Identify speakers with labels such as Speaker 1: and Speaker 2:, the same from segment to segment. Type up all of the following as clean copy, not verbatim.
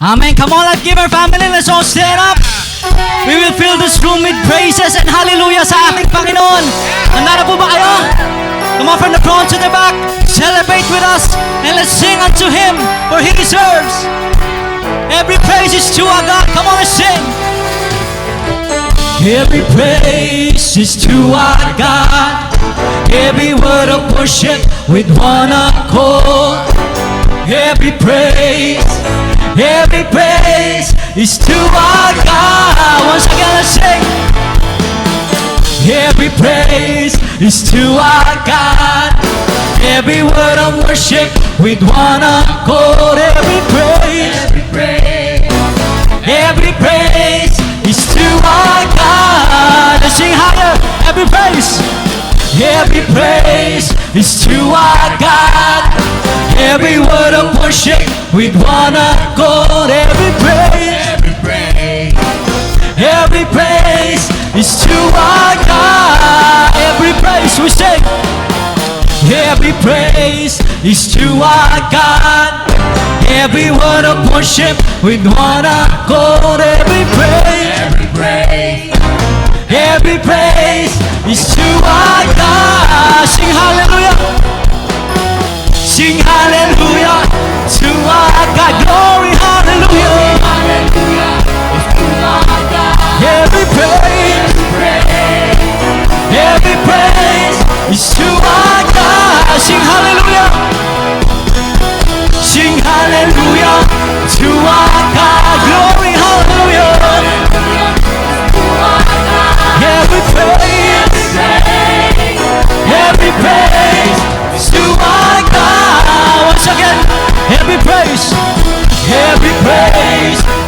Speaker 1: Amen. Come on, let's give our family. Let's all stand up. We will fill this room with praises and hallelujah sa ating Panginoon. Handa na po ba kayo? Come on, from the front to the back. Celebrate with us and let's sing unto Him, for He deserves every praise is to our God. Come on, let's sing. Every praise is to our God. Every word of worship with one accord. Every praise is to our God. Once again, let's sing. Every praise is to our God. Every word of worship with one accord. Every praise is to our God. Let's sing higher. Every praise is to our God. Every word of worship with one accord. Every praise is to our God. Every praise we sing. Every praise is to our God. Every word of worship with one accord. Every praise is to our God. Sing hallelujah. Sing hallelujah to our God. Glory, hallelujah. Every praise is to our God. Sing hallelujah. Sing hallelujah to our God. Glory, hallelujah. Every praise is to our God. Once again, every praise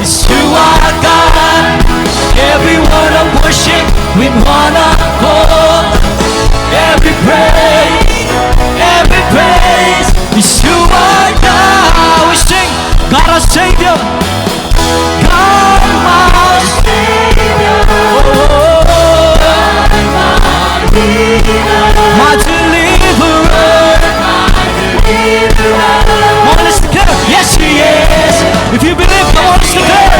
Speaker 1: is to our God. Every word of worship with one accord. Every praise is to our God. We sing, God our Savior, God my Savior, my deliverer. Come on, let's declare. Yes, He is. If you believe, come on, let's declare.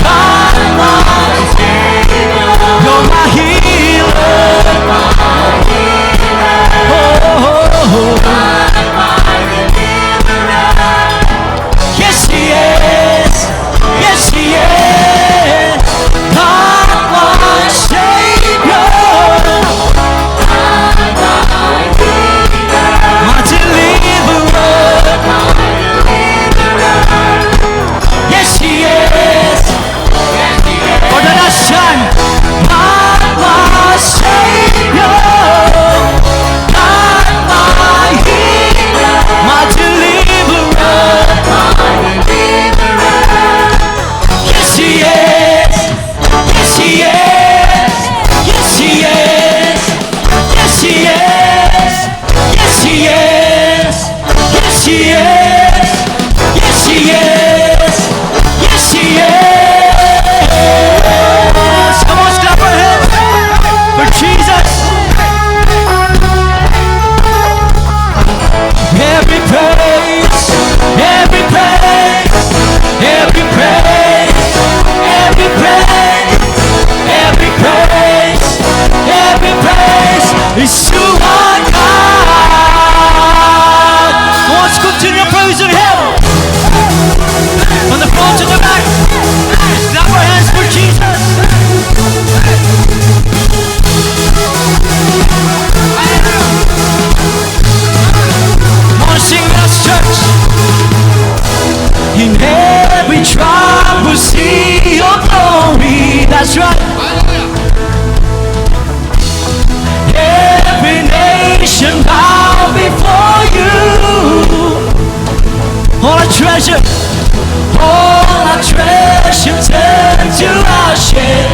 Speaker 1: God my Savior, you're my healer. Yes, He is. Yes, He is. God my Savior, my deliverer. Yes, He is. For the last time, God my Savior, God my healer, my deliverer. Yes, He is. Yes, He is. Yes, He is. Yes, He is. Yes, He is. Yes, He is. Yes, He is. Yes, He is. Come on, clap our hands for Jesus. Every praise, every praise, every praise, every praise, every praise, every praise is to our God. Let's continue praising Him. From the front to the back, clap our hands for Jesus. Come on, sing with us, church. In every tribe will see your glory. That's right. Every nation bow before you. All our treasure turn to ashes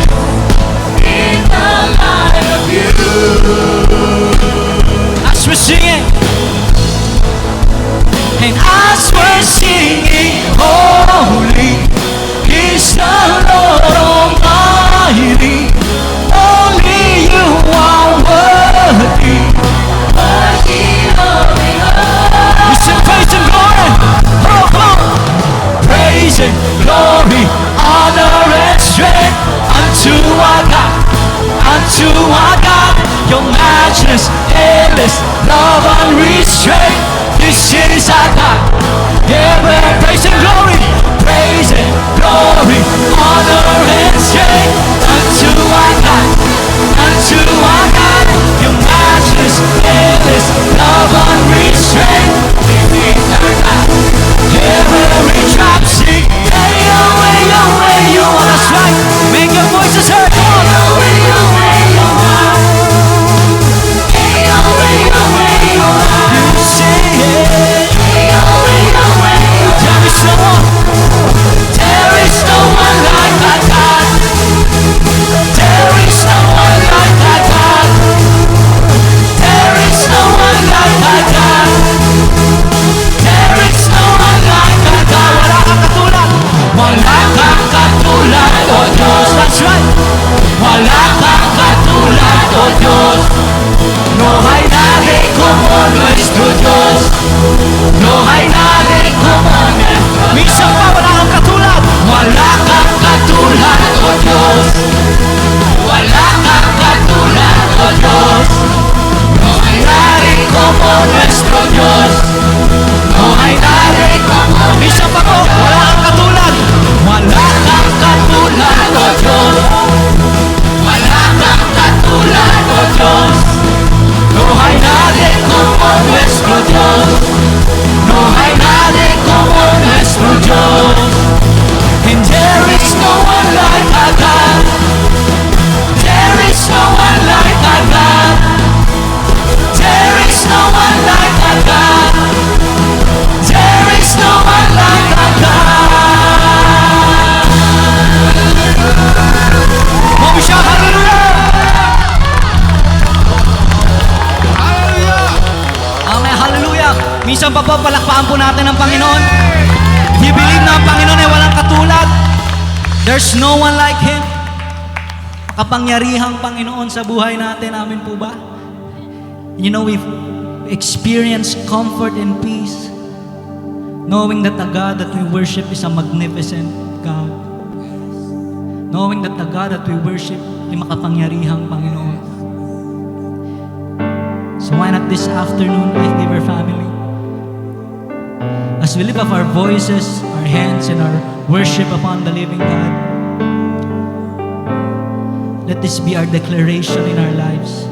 Speaker 1: in the light of you. As we're singing, and as we're singing, holy is the Lord Almighty. Only you are worthy of the honor. We sing praise and glory. Oh, come on. matchless, endless, love unrestrained. This is our God. Yeah, we're praising glory, praising glory, honor and strength unto our God, unto our God. Your matchless, endless, love unrestrained. This is our God. Yeah, every drop sing. Hey, yo, hey, yo, hey, you wanna strike? Make your voices heard. Come on. Hey, yo, hey, yo, hey, yo, hey, yo, hey, yo, you say it. Hey, yo, hey, yo, hey, yo. There is no one. There is no one like our God. There is no one like our God. There is no one like our God. There is no one like our God. Wala kang katulad. Wala kang katulad, O Diyos. That's right. Wala kang katulad, O Diyos. No hay nadie como nuestro Dios. No hay nadie como nuestro Dios. Minsan pa, wala kang katulad. Wala kang katulad, O Diyos. Wala kang katulad, O Diyos. No hay nadie como nuestro Dios. No hay nadie como. Minsan pa po, wala kang katulad. Wala kang katulad, O Diyos. Wala kang katulad, O Diyos. No hay nadie como nuestro Dios. No hay nadie como nuestro Dios. And there is no one like our God. There is no one like our God. There is no one like our God. There is no one like our God. Mami siya, hallelujah! Amen, hallelujah! Minsan pa po, palakpakan po natin ang Panginoon. You believe na ang Panginoon ay walang katulad. There's no one like Him. Makapangyarihang Panginoon sa buhay natin. Amen po ba? You know, we've experienced comfort and peace knowing that the God that we worship is a magnificent God. Knowing that the God that we worship ay makapangyarihang Panginoon. So why not this afternoon, Life Giver family? As we lift up our voices, our hands, and our worship upon the living God, let this be our declaration in our lives.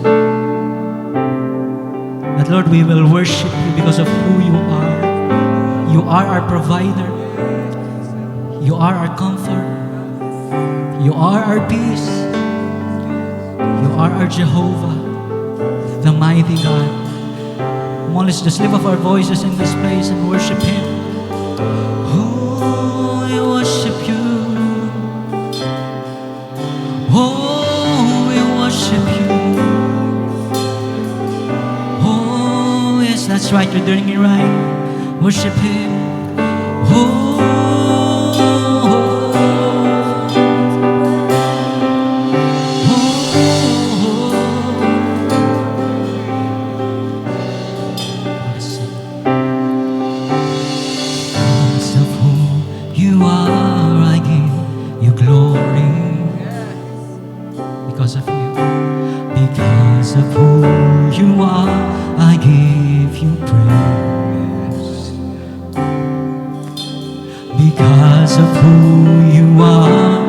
Speaker 1: That Lord, we will worship you because of who you are. You are our provider. You are our comfort. You are our peace. You are our Jehovah, the mighty God. Come on, let's just lift up our voices in this place and worship Him. Oh, we worship you. Oh, we worship you. Oh, yes, that's right, you're doing it right. Worship Him. Oh, because of you. Because of who you are, I give you praise. Because of who you are,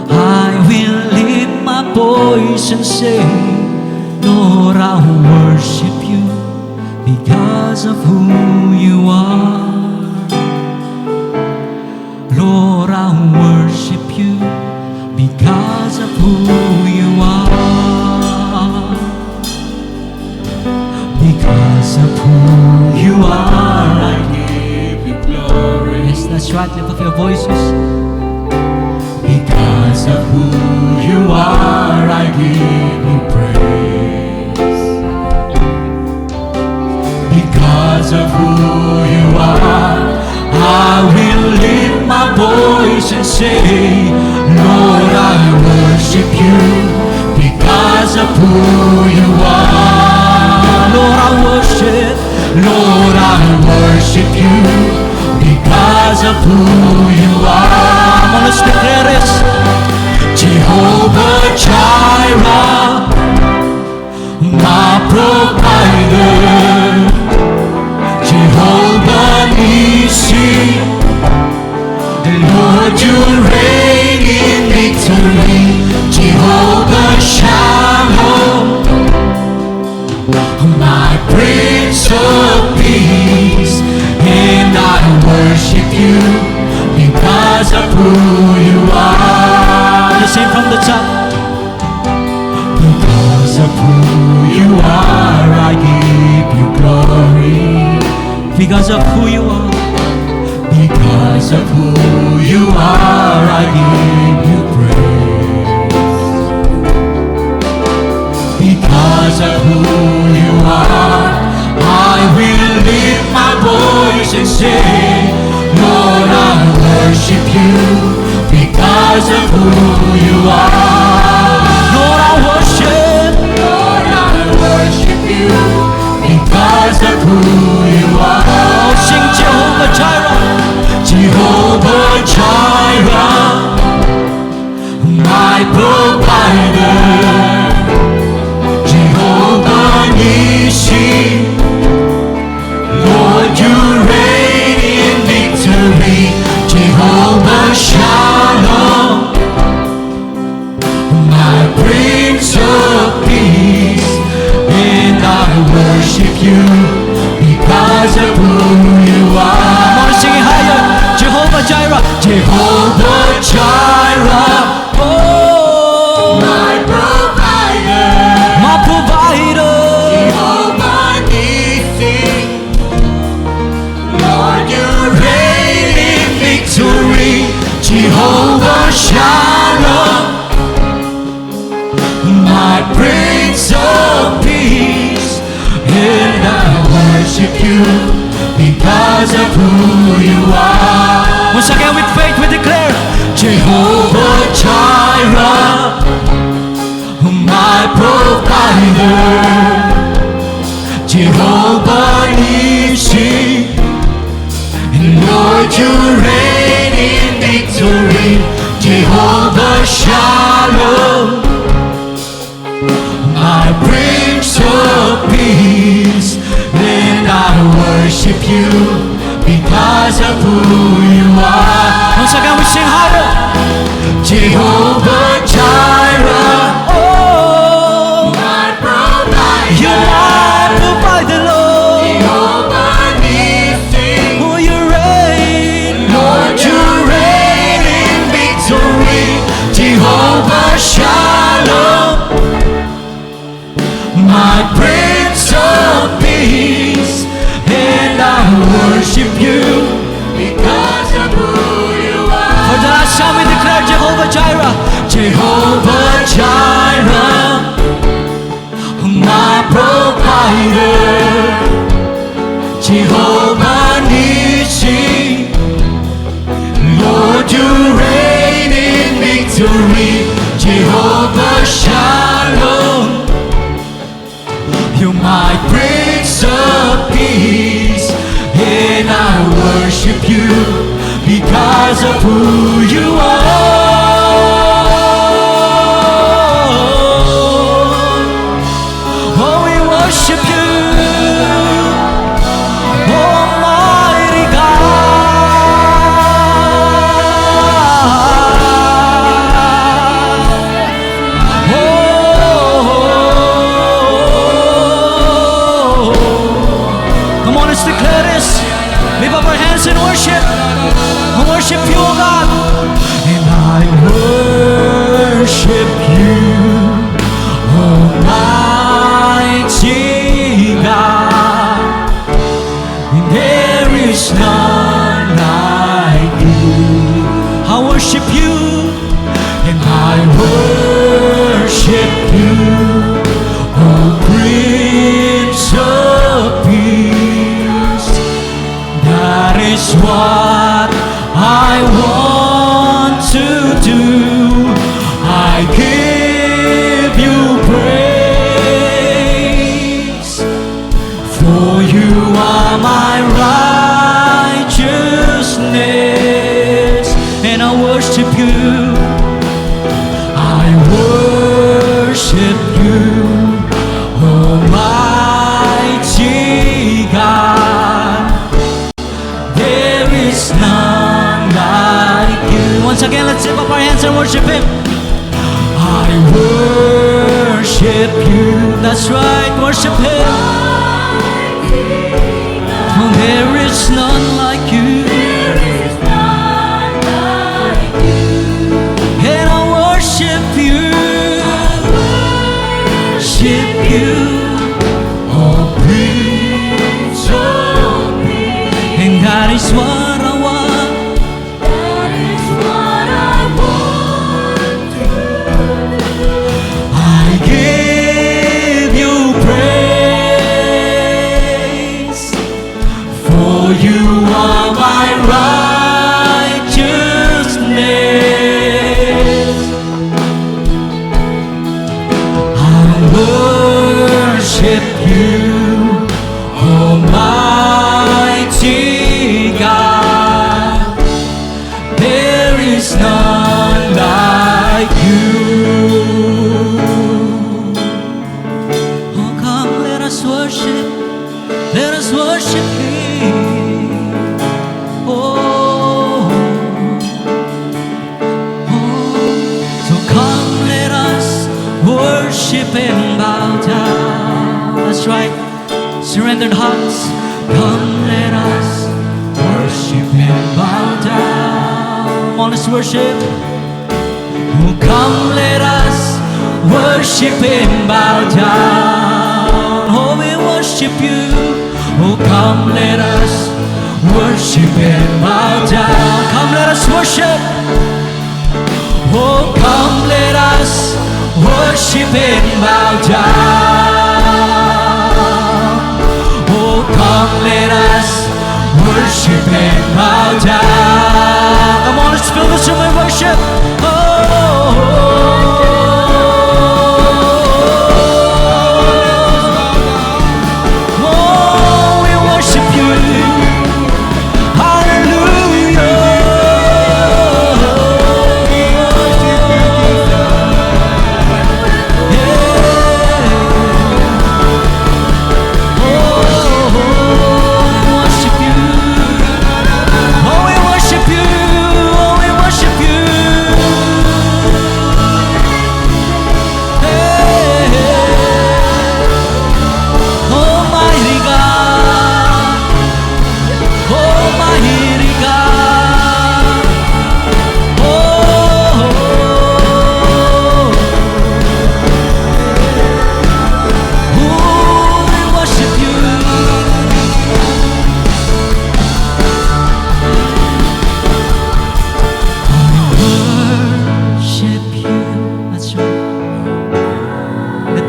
Speaker 1: I will lift my voice and say, Lord, I worship you. Because of who you are, Lord, I worship you. Because of who you are, because of who you are, I give you glory. Yes, that's right, lift up your voices. Because of who you are, I give you praise. Because of who you are, I will lift my voice and say, Lord, I worship you because of who you are. Lord, I worship you because of who you are. Come on, let's declare this. Jehovah Jireh, my provider. Lord, you reign in victory. Jehovah Shalom, my Prince of Peace, and I worship you because of who you are. Let's sing from the top. Because of who you are, I give you glory. Because of who you are. Because of who you are, I give you praise. Because of who you are, I will lift my voice and say, Lord, I worship you because of who you are. Lord, I worship you because of who you are. Oh, sing Jehovah Jireh. Jehovah Jireh, my provider. Jehovah Nissi, Lord, you reign in victory. Jehovah Shalom, my Prince of Peace, and I worship you because of who you are. Come on, sing it higher. Jehovah Jireh, Jehovah Jireh, oh, my provider, my provider. Jehovah Nissi, Lord, you reign in victory. Jehovah Shalom, my Prince of Peace, and I worship you because of who you are. Once again with faith we declare, Jehovah Jireh, my provider. Jehovah Nissi, Lord, you reign in victory. Jehovah Shalom, my Prince of Peace, and I worship you because of who you are. Once again we sing higher. Jehovah Jireh, oh, my provider. You're my provider, Lord. Jehovah Nissi, oh, you reign. Lord, you reign in victory. Jehovah Shalom, my Prince of Peace, and I worship you because of who you are. For the last time we declare Jehovah Jireh, Jehovah Jireh, my provider. Jehovah Nissi, Lord, you reign in victory. Jehovah Shalom, you're my Prince of Peace, and I worship you because of who you are. Oh, we worship you, Almighty Let's declare this. Lift up our hands in worship. I worship you, O God. And I worship you, Almighty God. And there is none like you. I worship you, and I worship you, O Prince of Peace. That is what I want to do. I give you praise, for you are my righteousness, and I worship you. I worship you, Almighty God. There is none like up our hands and worship Him. I worship You. That's right, worship Him. For there is none like You. And I worship You. Worship You. Oh, Prince of Peace. And that is what I want. That is what I want to do. I give You praise, for You are my righteousness. I worship You, Almighty God. There is none like You. Oh, come, let us worship. Let us worship Him. Oh, so come, let us worship and bow down. That's right, surrendered hearts. Come, let us worship and bow down. Come on, let's worship. Oh, come, let us worship and bow down. Oh, we worship You. Oh, come, let us worship and bow down. Come, let us worship. Oh, come, let us worship and bow down. Oh, come, let us worship and bow down. Come on, let's fill this room with worship. Oh, we worship You.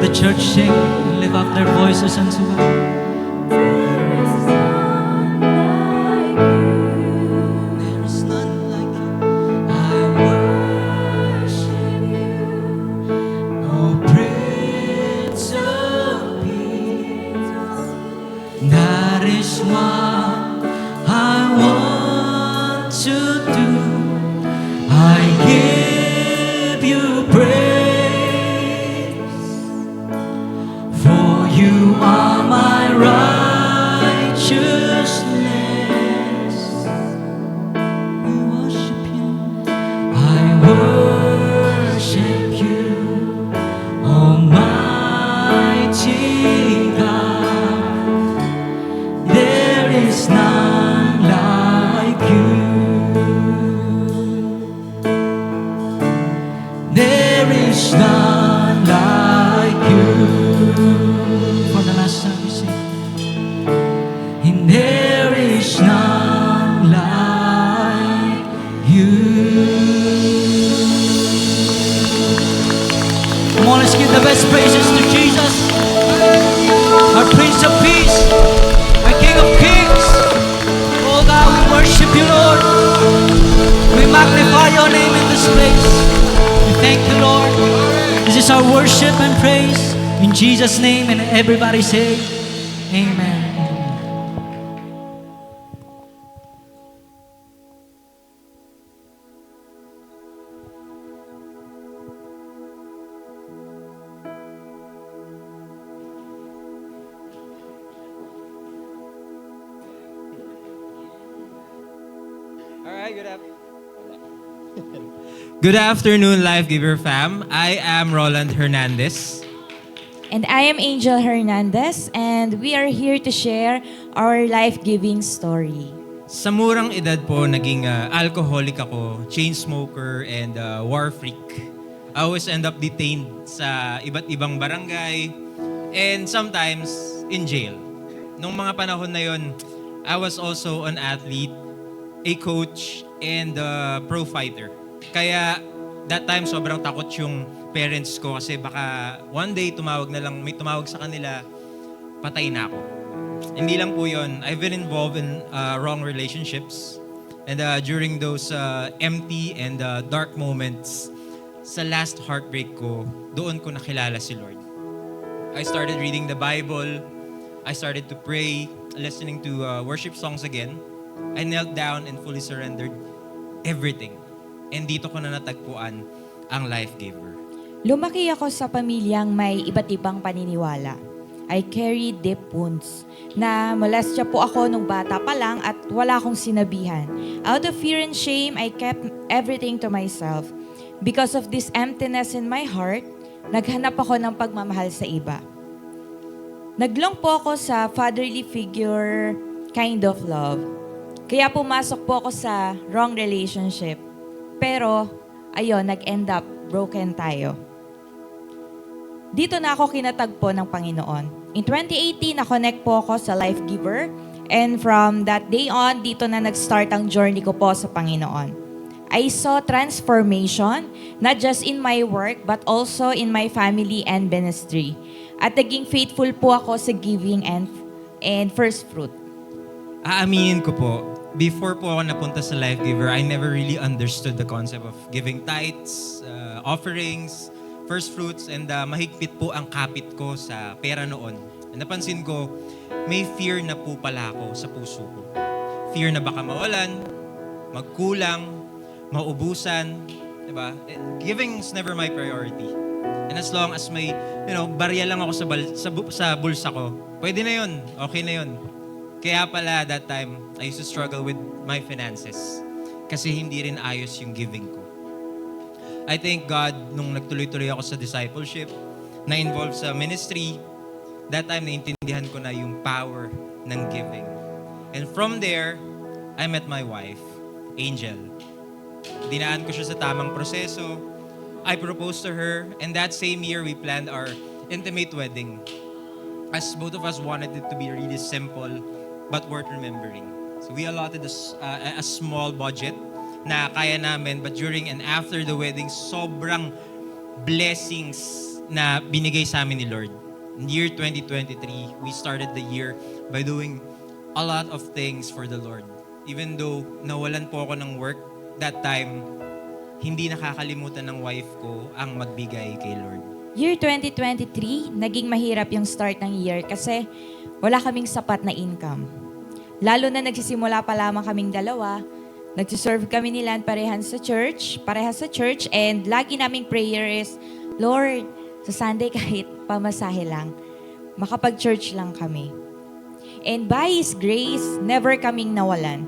Speaker 1: Church sing and lift up their voices unto God. There is none like You. I worship You, oh Prince of Peace. That is what I want to do. I give You praise. You are my righteousness. We worship You. I worship You, Almighty God. There is none like You. There is none like You. For the last time we sing. And there is none like You. Come on, let's give the best praises to Jesus, our Prince of Peace, our King of Kings. Oh God, we worship You, Lord. We magnify Your name in this place. We thank You, Lord. This is our worship and praise. In Jesus' name, and everybody say, Amen.
Speaker 2: All right, good afternoon. Good afternoon, Life Giver fam. I am Roland Hernandez.
Speaker 3: And I am Angel Hernandez, and we are here to share our life-giving story.
Speaker 2: Sa murang edad po, naging alcoholic ako, chain smoker, and war freak. I always end up detained sa iba't ibang barangay and sometimes in jail. Nung mga panahon na yon, I was also an athlete, a coach, and a pro fighter. Kaya that time sobrang takot yung parents ko kasi baka one day may tumawag sa kanila, patay na ako. Hindi lang po yun. I've been involved in wrong relationships. And during those empty and dark moments, sa last heartbreak ko, doon ko nakilala si Lord. I started reading the Bible. I started to pray, listening to worship songs again. I knelt down and fully surrendered everything. And dito ko na natagpuan ang Life Giver.
Speaker 3: Lumaki ako sa pamilyang may iba't ibang paniniwala. I carried deep wounds. Na molestya po ako nung bata pa lang at wala akong sinabihan. Out of fear and shame, I kept everything to myself. Because of this emptiness in my heart, naghanap ako ng pagmamahal sa iba. Naglong po ako sa fatherly figure kind of love. Kaya pumasok po ako sa wrong relationship. Pero, ayun, nag-end up broken tayo. Dito na ako kinatagpo ng Panginoon. In 2018, na-connect po ako sa Life Giver. And from that day on, dito na nag-start ang journey ko po sa Panginoon. I saw transformation, not just in my work, but also in my family and ministry. At naging faithful po ako sa giving and first fruit.
Speaker 2: Aaminin ko po, before po ako napunta sa Life Giver, I never really understood the concept of giving tithes, offerings, first fruits, and mahigpit po ang kapit ko sa pera noon. And napansin ko, may fear na po pala ako sa puso ko. Fear na baka mawalan, magkulang, maubusan, diba? Giving is never my priority. And as long as may, barya lang ako sa bulsa ko, pwede na yun, okay na yun. Kaya pala that time, I used to struggle with my finances. Kasi hindi rin ayos yung giving ko. I thank God nung nagtuloy-tuloy ako sa discipleship, na-involved sa ministry, that time naintindihan ko na yung power ng giving. And from there, I met my wife, Angel. Dinaan ko siya sa tamang proseso. I proposed to her, and that same year, we planned our intimate wedding. As both of us wanted it to be really simple, but worth remembering. So we allotted a small budget na kaya namin, but during and after the wedding, sobrang blessings na binigay sa amin ni Lord. In year 2023, we started the year by doing a lot of things for the Lord. Even though nawalan po ako ng work that time, hindi nakakalimutan ng wife ko ang magbigay kay Lord.
Speaker 3: Year 2023, naging mahirap yung start ng year kasi wala kaming sapat na income. Lalo na nagsisimula pa lamang kaming dalawa, nagsiserve kami ni Lan parehas sa church, and lagi naming prayer is, Lord, sa Sunday kahit pamasahe lang, makapag-church lang kami. And by His grace, never kaming nawalan.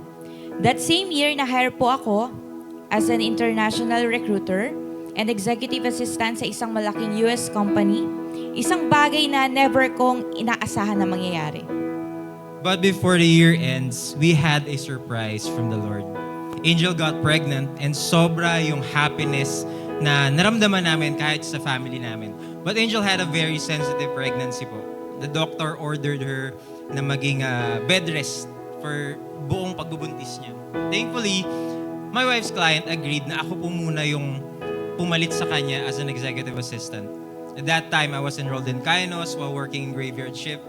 Speaker 3: That same year, na-hire po ako as an international recruiter and executive assistant sa isang malaking US company. Isang bagay na never kong inaasahan na mangyayari.
Speaker 2: But before the year ends, we had a surprise from the Lord. Angel got pregnant and sobra yung happiness na naramdaman namin kahit sa family namin. But Angel had a very sensitive pregnancy po. The doctor ordered her na maging bed rest for buong pagbubuntis niya. Thankfully, my wife's client agreed na ako po muna yung pumalit sa kanya as an executive assistant. At that time, I was enrolled in Kainos while working in graveyard shift.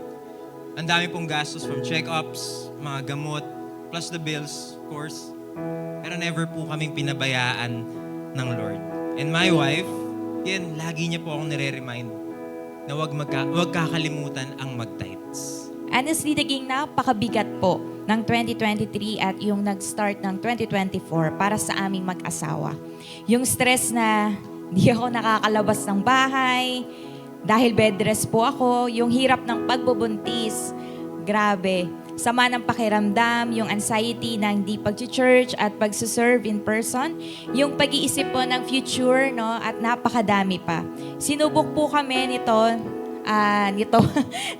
Speaker 2: Ang dami pong gastos from check-ups, mga gamot, plus the bills, of course. Pero never po kaming pinabayaan ng Lord. And my wife, yan, lagi niya po akong nire-remind na huwag kakalimutan ang mag-tithes.
Speaker 3: Honestly, naging napakabigat po ng 2023 at yung nag-start ng 2024 para sa aming mag-asawa. Yung stress na di ako nakakalabas ng bahay, dahil bed rest po ako, yung hirap ng pagbubuntis, grabe. sama ng pakiramdam, yung anxiety na hindi pag-church at pag-serve in person, yung pag-iisip po ng future, no, at napakadami pa. Sinubok po kami nito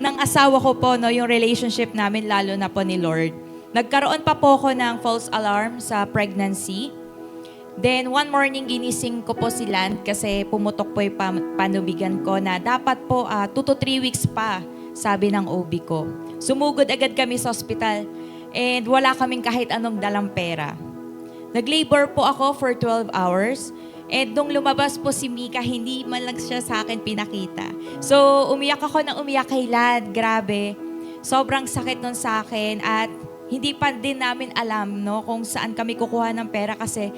Speaker 3: ng asawa ko po, no, yung relationship namin, lalo na po ni Lord. Nagkaroon pa po ako ng false alarm sa pregnancy. Then, one morning, ginising ko po si Land kasi pumutok po yung panubigan ko na dapat po 2 to 3 weeks pa, sabi ng OB ko. Sumugod agad kami sa hospital and wala kaming kahit anong dalang pera. Nag-labor po ako for 12 hours and nung lumabas po si Mika, hindi man lang siya sa akin pinakita. So, umiyak ako ng umiyak kay Land. Grabe. Sobrang sakit nun sa akin at hindi pa din namin alam, no, kung saan kami kukuha ng pera kasi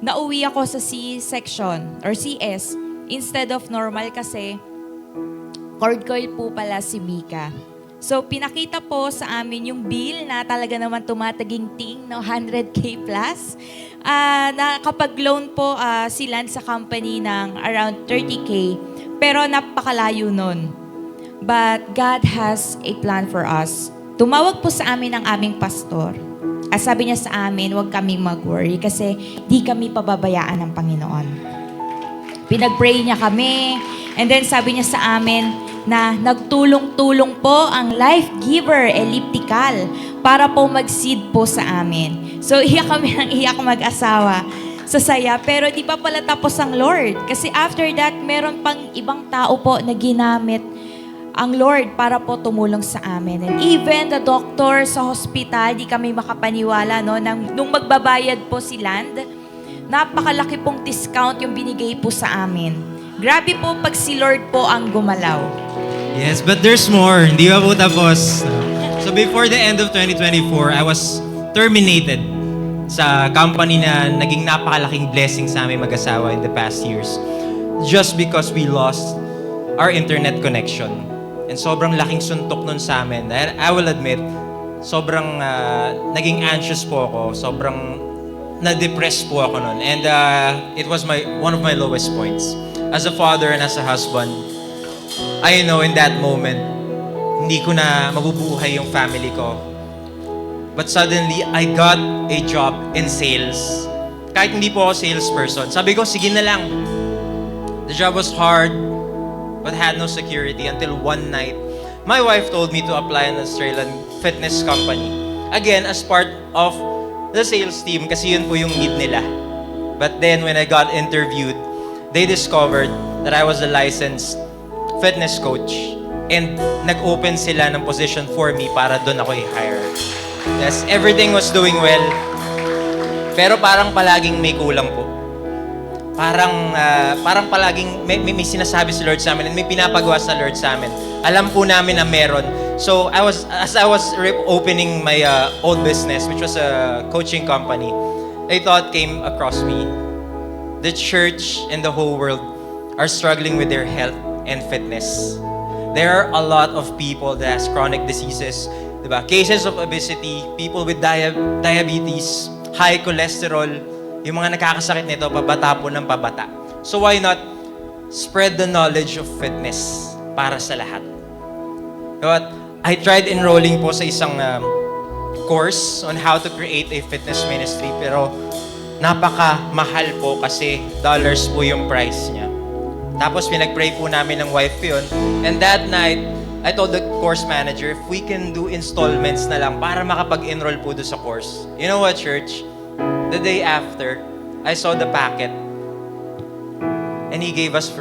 Speaker 3: nauwi ako sa C-section or CS instead of normal kasi cord coil po pala si Mika. So, pinakita po sa amin yung bill na talaga naman tumataging-ting, no, 100K plus. Nakapag-loan po si Land sa company ng around 30K. Pero napakalayo nun. But God has a plan for us. Tumawag po sa amin ang aming pastor. Sabi niya sa amin, huwag kaming mag-worry kasi di kami pababayaan ng Panginoon. Pinag-pray niya kami. And then sabi niya sa amin na nagtulong-tulong po ang Life Giver Elliptical para po mag-seed po sa amin. So iyak kami ng iyak mag-asawa sa saya. Pero di pa pala tapos ang Lord. Kasi after that, meron pang ibang tao po na ginamit ang Lord para po tumulong sa amin. And even the doctor sa hospital, di kami makapaniwala, no, nung magbabayad po si Land, napakalaki pong discount yung binigay po sa amin. Grabe po pag si Lord po ang gumalaw.
Speaker 2: Yes, but there's more. Hindi pa po tapos. So before the end of 2024, I was terminated sa company na naging napakalaking blessing sa aming mag-asawa in the past years. Just because we lost our internet connection. And sobrang laking suntok nun sa amin. I will admit, sobrang naging anxious po ako. Sobrang na-depress po ako nun. And it was one of my lowest points. As a father and as a husband, I know in that moment, hindi ko na mabubuhay yung family ko. But suddenly, I got a job in sales. Kahit hindi po ako salesperson. Sabi ko, sige na lang. The job was hard, but had no security until one night, my wife told me to apply in an Australian fitness company. Again, as part of the sales team, kasi yun po yung need nila. But then, when I got interviewed, they discovered that I was a licensed fitness coach. And nag-open sila ng position for me para doon ako i-hire. Yes, everything was doing well. Pero parang palaging may kulang po. Parang palaging may sinasabi si Lord sa amin and may pinapagawa sa Lord sa amin. Alam po namin na meron. So, as I was opening my old business, which was a coaching company, a thought came across me. The church and the whole world are struggling with their health and fitness. There are a lot of people that has chronic diseases, diba? Cases of obesity, people with diabetes, high cholesterol, yung mga nakakasakit nito, pabata po ng pabata. So why not spread the knowledge of fitness para sa lahat? But I tried enrolling po sa isang course on how to create a fitness ministry, pero napaka-mahal po kasi dollars po yung price niya. Tapos pinag-pray po namin ng wife ko yun. And that night, I told the course manager if we can do installments na lang para makapag-enroll po doon sa course. You know what, church? The day after, I saw the packet and he gave us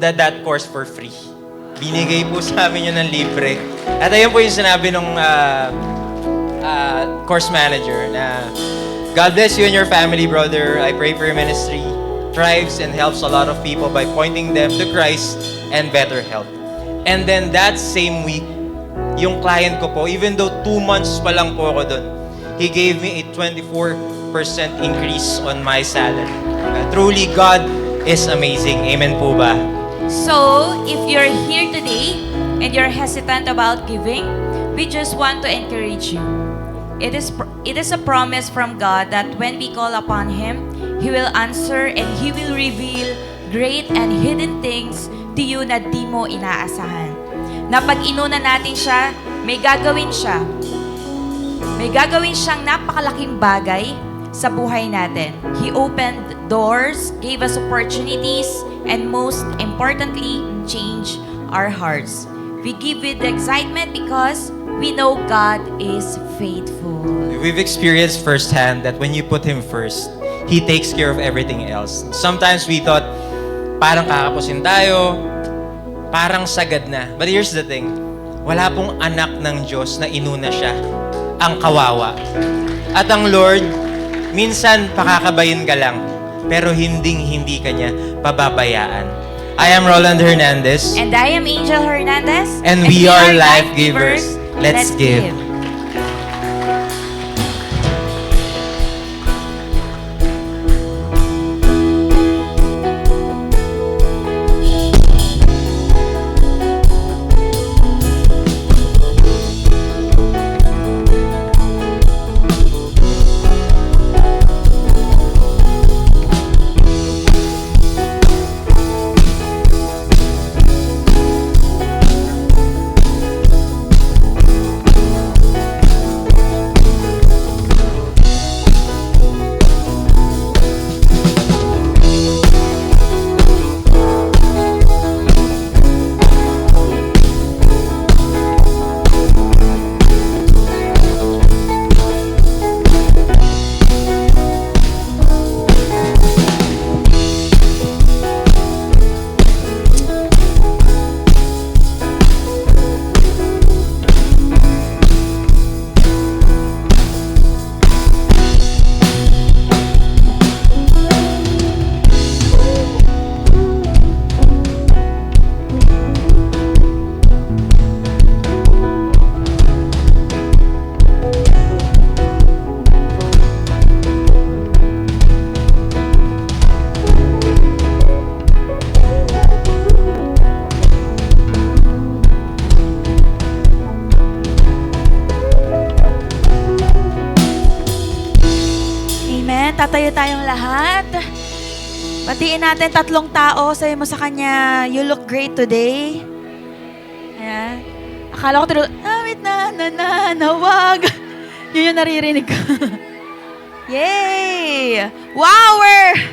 Speaker 2: that course for free. Binigay po sa amin yun ng libre. At ayun po yung sinabi ng course manager na God bless you and your family, brother. I pray for your ministry. Thrives and helps a lot of people by pointing them to Christ and better health. And then that same week, yung client ko po, even though 2 months pa lang po ako doon, he gave me a 24% increase on my salary. Truly, God is amazing. Amen po ba?
Speaker 3: So, if you're here today and you're hesitant about giving, we just want to encourage you. It is a promise from God that when we call upon Him, He will answer and He will reveal great and hidden things to you na di mo inaasahan. Na pag inuna natin siya, may gagawin siya. May gagawin siyang napakalaking bagay sa buhay natin. He opened doors, gave us opportunities, and most importantly, changed our hearts. We give with excitement because we know God is faithful.
Speaker 2: We've experienced firsthand that when you put Him first, He takes care of everything else. Sometimes we thought, parang kakapusin tayo, parang sagad na. But here's the thing, wala pong anak ng Diyos na inuna siya, ang kawawa. At ang Lord, minsan pakakabayin ka lang, pero hindi ka niya pababayaan. I am Roland Hernandez.
Speaker 3: And I am Angel Hernandez.
Speaker 2: And we are life givers. Let's give.
Speaker 3: Tatayo tayong lahat. Batiin natin 3 tao. Sabi mo sa kanya, you look great today. Ayan. Akala ko wait na, wag. Yun yung naririnig ko. Yay! Wow, we're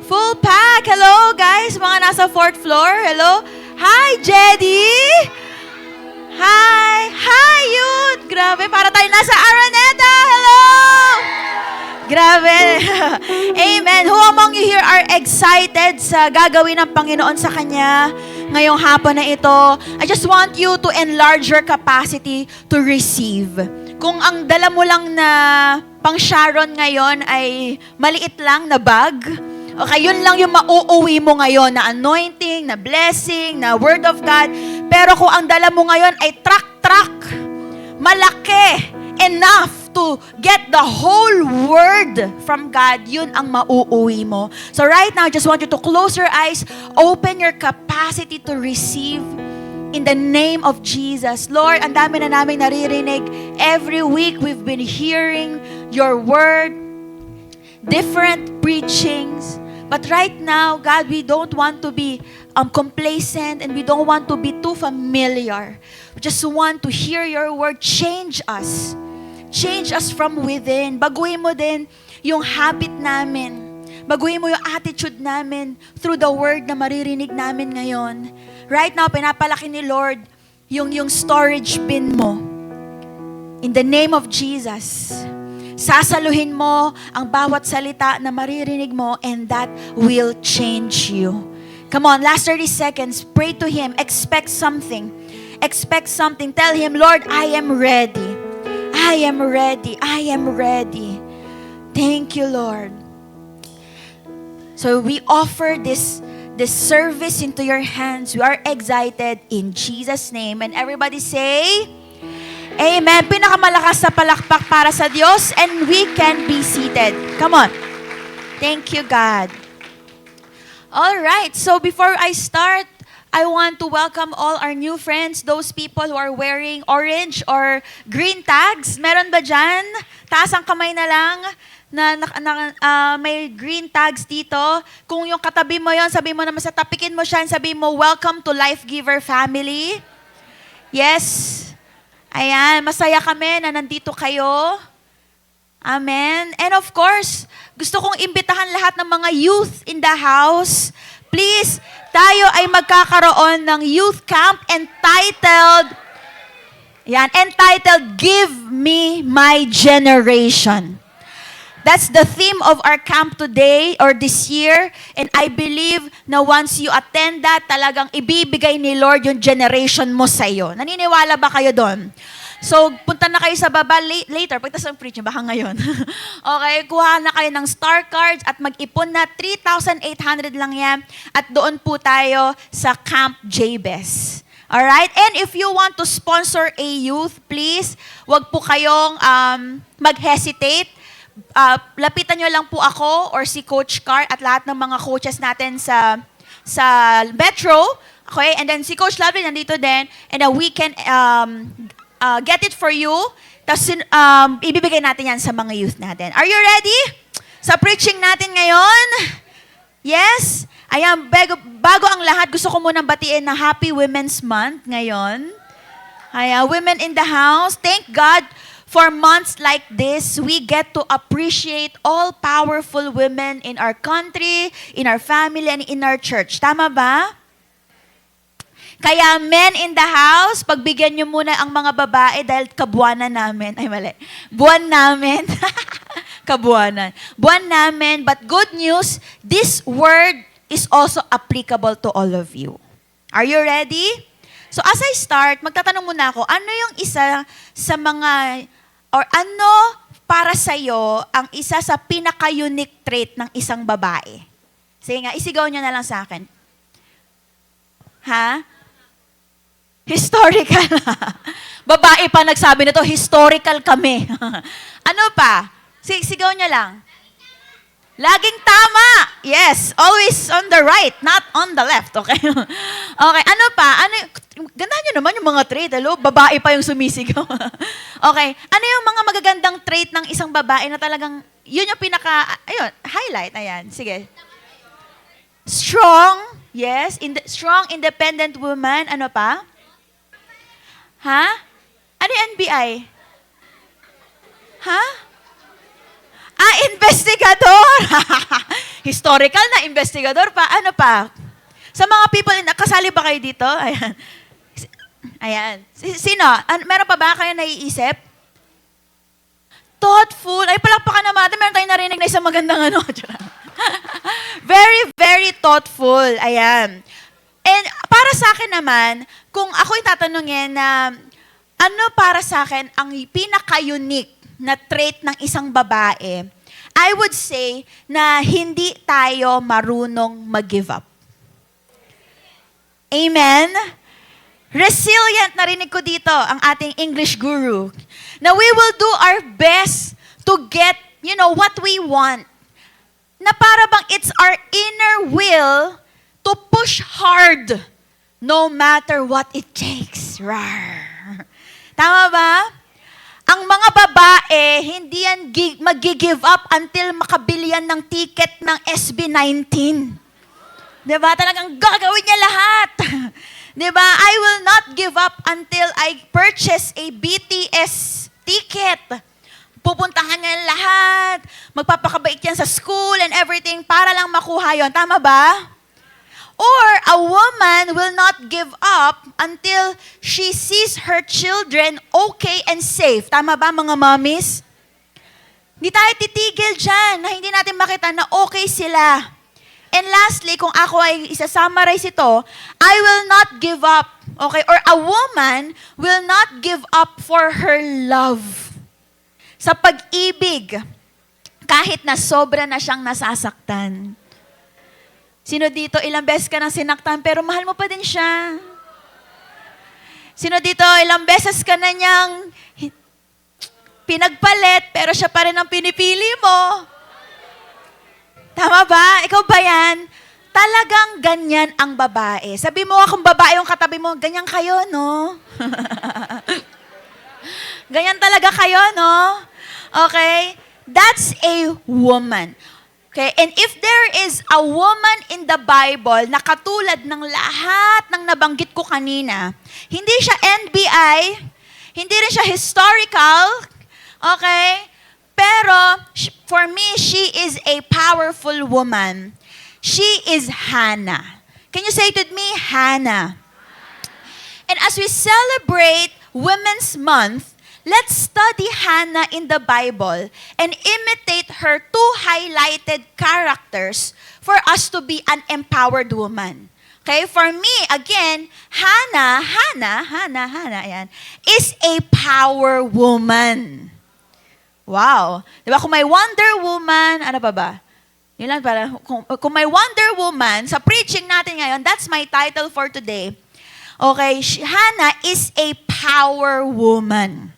Speaker 3: full pack. Hello, guys. Mga nasa 4th floor. Hello. Hi, Jedy. Hi. Hi, Youth. Grabe, para tayo nasa Araneta. Hello. Grabe. Amen. Who among you here are excited sa gagawin ng Panginoon sa Kanya ngayong hapon na ito? I just want you to enlarge your capacity to receive. Kung ang dala mo lang na pang Sharon ngayon ay maliit lang na bag, okay, yun lang yung mauuwi mo ngayon na anointing, na blessing, na word of God. Pero kung ang dala mo ngayon ay truck, malaki, enough to get the whole word from God, yun ang mauuwi mo. So right now, I just want you to close your eyes, open your capacity to receive in the name of Jesus. Lord, ang dami na namin naririnig. Every week, we've been hearing your word, different preachings. But right now, God, we don't want to be complacent and we don't want to be too familiar. We just want to hear your word. Change us. Change us from within. Baguhin mo din yung habit namin. Baguhin mo yung attitude namin through the word na maririnig namin ngayon. Right now, pinapalaki ni Lord yung storage bin mo. In the name of Jesus. Sasaluhin mo ang bawat salita na maririnig mo and that will change you. Come on, last 30 seconds. Pray to Him. Expect something. Expect something. Tell Him, Lord, I am ready. I am ready. I am ready. Thank you, Lord. So we offer this service into your hands. We are excited in Jesus' name. And everybody say, Amen. Pinakamalakas na palakpak para sa Diyos and we can be seated. Come on. Thank you, God. All right. So before I start, I want to welcome all our new friends, those people who are wearing orange or green tags. Meron ba dyan? Taas ang kamay na lang na may green tags dito. Kung yung katabi mo yon, sabi mo naman sa tapikin mo siya, sabi mo, welcome to Life Giver family. Yes. Ayan, masaya kami na nandito kayo.
Speaker 4: Amen. And of course, gusto kong imbitahan lahat ng mga youth in the house. Please, tayo ay magkakaroon ng youth camp entitled, Give Me My Generation. That's the theme of our camp today or this year. And I believe na once you attend that, talagang ibibigay ni Lord yung generation mo sa'yo. Naniniwala ba kayo doon? So, punta na kayo sa baba later. Pagtas ng preach, baka ngayon. Okay, kuha na kayo ng star cards at mag-ipon na 3,800 lang yan. At doon po tayo sa Camp Jabez. Alright? And if you want to sponsor a youth, please, wag po kayong mag-hesitate. Lapitan nyo lang po ako or si Coach Car at lahat ng mga coaches natin sa Metro. Okay? And then si Coach Lavin nandito din. And then we can get it for you. Tapos ibibigay natin yan sa mga youth natin. Are you ready? Sa preaching natin ngayon? Yes? Ayan, bago ang lahat, gusto ko munang batiin na Happy Women's Month ngayon. Ayan, women in the house, thank God for months like this, we get to appreciate all powerful women in our country, in our family, and in our church. Tama ba? Kaya men in the house, pagbigyan nyo muna ang mga babae dahil kabuanan namin. Ay, mali. Buwan namin. Kabuanan. Buwan namin. But good news, this word is also applicable to all of you. Are you ready? So as I start, magtatanong muna ako, ano yung isa sa mga, or ano para sa'yo ang isa sa pinaka-unique trait ng isang babae? Sige nga, isigaw nyo na lang sa akin. Ha? Historical. Babae pa nagsabi nito, historical kami. Ano pa? Sigaw niya lang. Laging tama. Yes, always on the right, not on the left. Okay? Okay, ano pa? Ganda nyo naman yung mga trait. Hello? Babae pa yung sumisigaw. Okay, ano yung mga magagandang trait ng isang babae na talagang, yun yung highlight. Ayan, sige. Strong. Yes, strong, independent woman. Ano pa? Ha? Ano yung NBI? Ha? Investigador! Historical na investigador pa. Ano pa? Sa mga people, nakasali ba kayo dito? Ayan. Ayan. Sino? Meron pa ba kayo naiisip? Thoughtful. Ay, palakpakan naman natin. Meron tayong narinig na isang magandang ano. Very, very thoughtful. Ayan. And para sa akin naman, kung ako'y tatanungin na ano para sa akin ang pinaka-unique na trait ng isang babae, I would say na hindi tayo marunong mag-give up. Amen? Resilient, narinig ko dito ang ating English guru, na we will do our best to get, what we want. Na para bang it's our inner will to push hard no matter what it takes. Rawr. Tama ba? Ang mga babae, hindi yan mag-give up until makabili yan ng ticket ng SB19. Diba? Talagang gagawin niya lahat. Diba? I will not give up until I purchase a BTS ticket. Pupuntahan niya lahat. Magpapakabait yan sa school and everything para lang makuha yon. Tama ba? Or a woman will not give up until she sees her children okay and safe. Tama ba, mga mommies? Hindi tayo titigil dyan na hindi natin makita na okay sila. And lastly, kung ako ay isa-summarize ito, I will not give up. Okay? Or a woman will not give up for her love. Sa pag-ibig, kahit na sobra na siyang nasasaktan. Sino dito, ilang beses ka nang sinaktan, pero mahal mo pa din siya? Sino dito, ilang beses ka na niyang pinagpalit, pero siya pa rin ang pinipili mo? Tama ba? Ikaw ba yan? Talagang ganyan ang babae. Sabi mo kung babae yung katabi mo, ganyan kayo, no? Ganyan talaga kayo, no? Okay? That's a woman. Okay, and if there is a woman in the Bible na katulad ng lahat ng nabanggit ko kanina, hindi siya NBI, hindi rin siya historical, okay? Pero, for me, she is a powerful woman. She is Hannah. Can you say it with me? Hannah. And as we celebrate Women's Month, let's study Hannah in the Bible and imitate her two highlighted characters for us to be an empowered woman. Okay, for me, again, Hannah, ayan, is a power woman. Wow. Di ba? Kung may Wonder Woman, ano pa ba? Yun lang, para, kung may Wonder Woman, sa preaching natin ngayon, that's my title for today. Okay, Hannah is a power woman.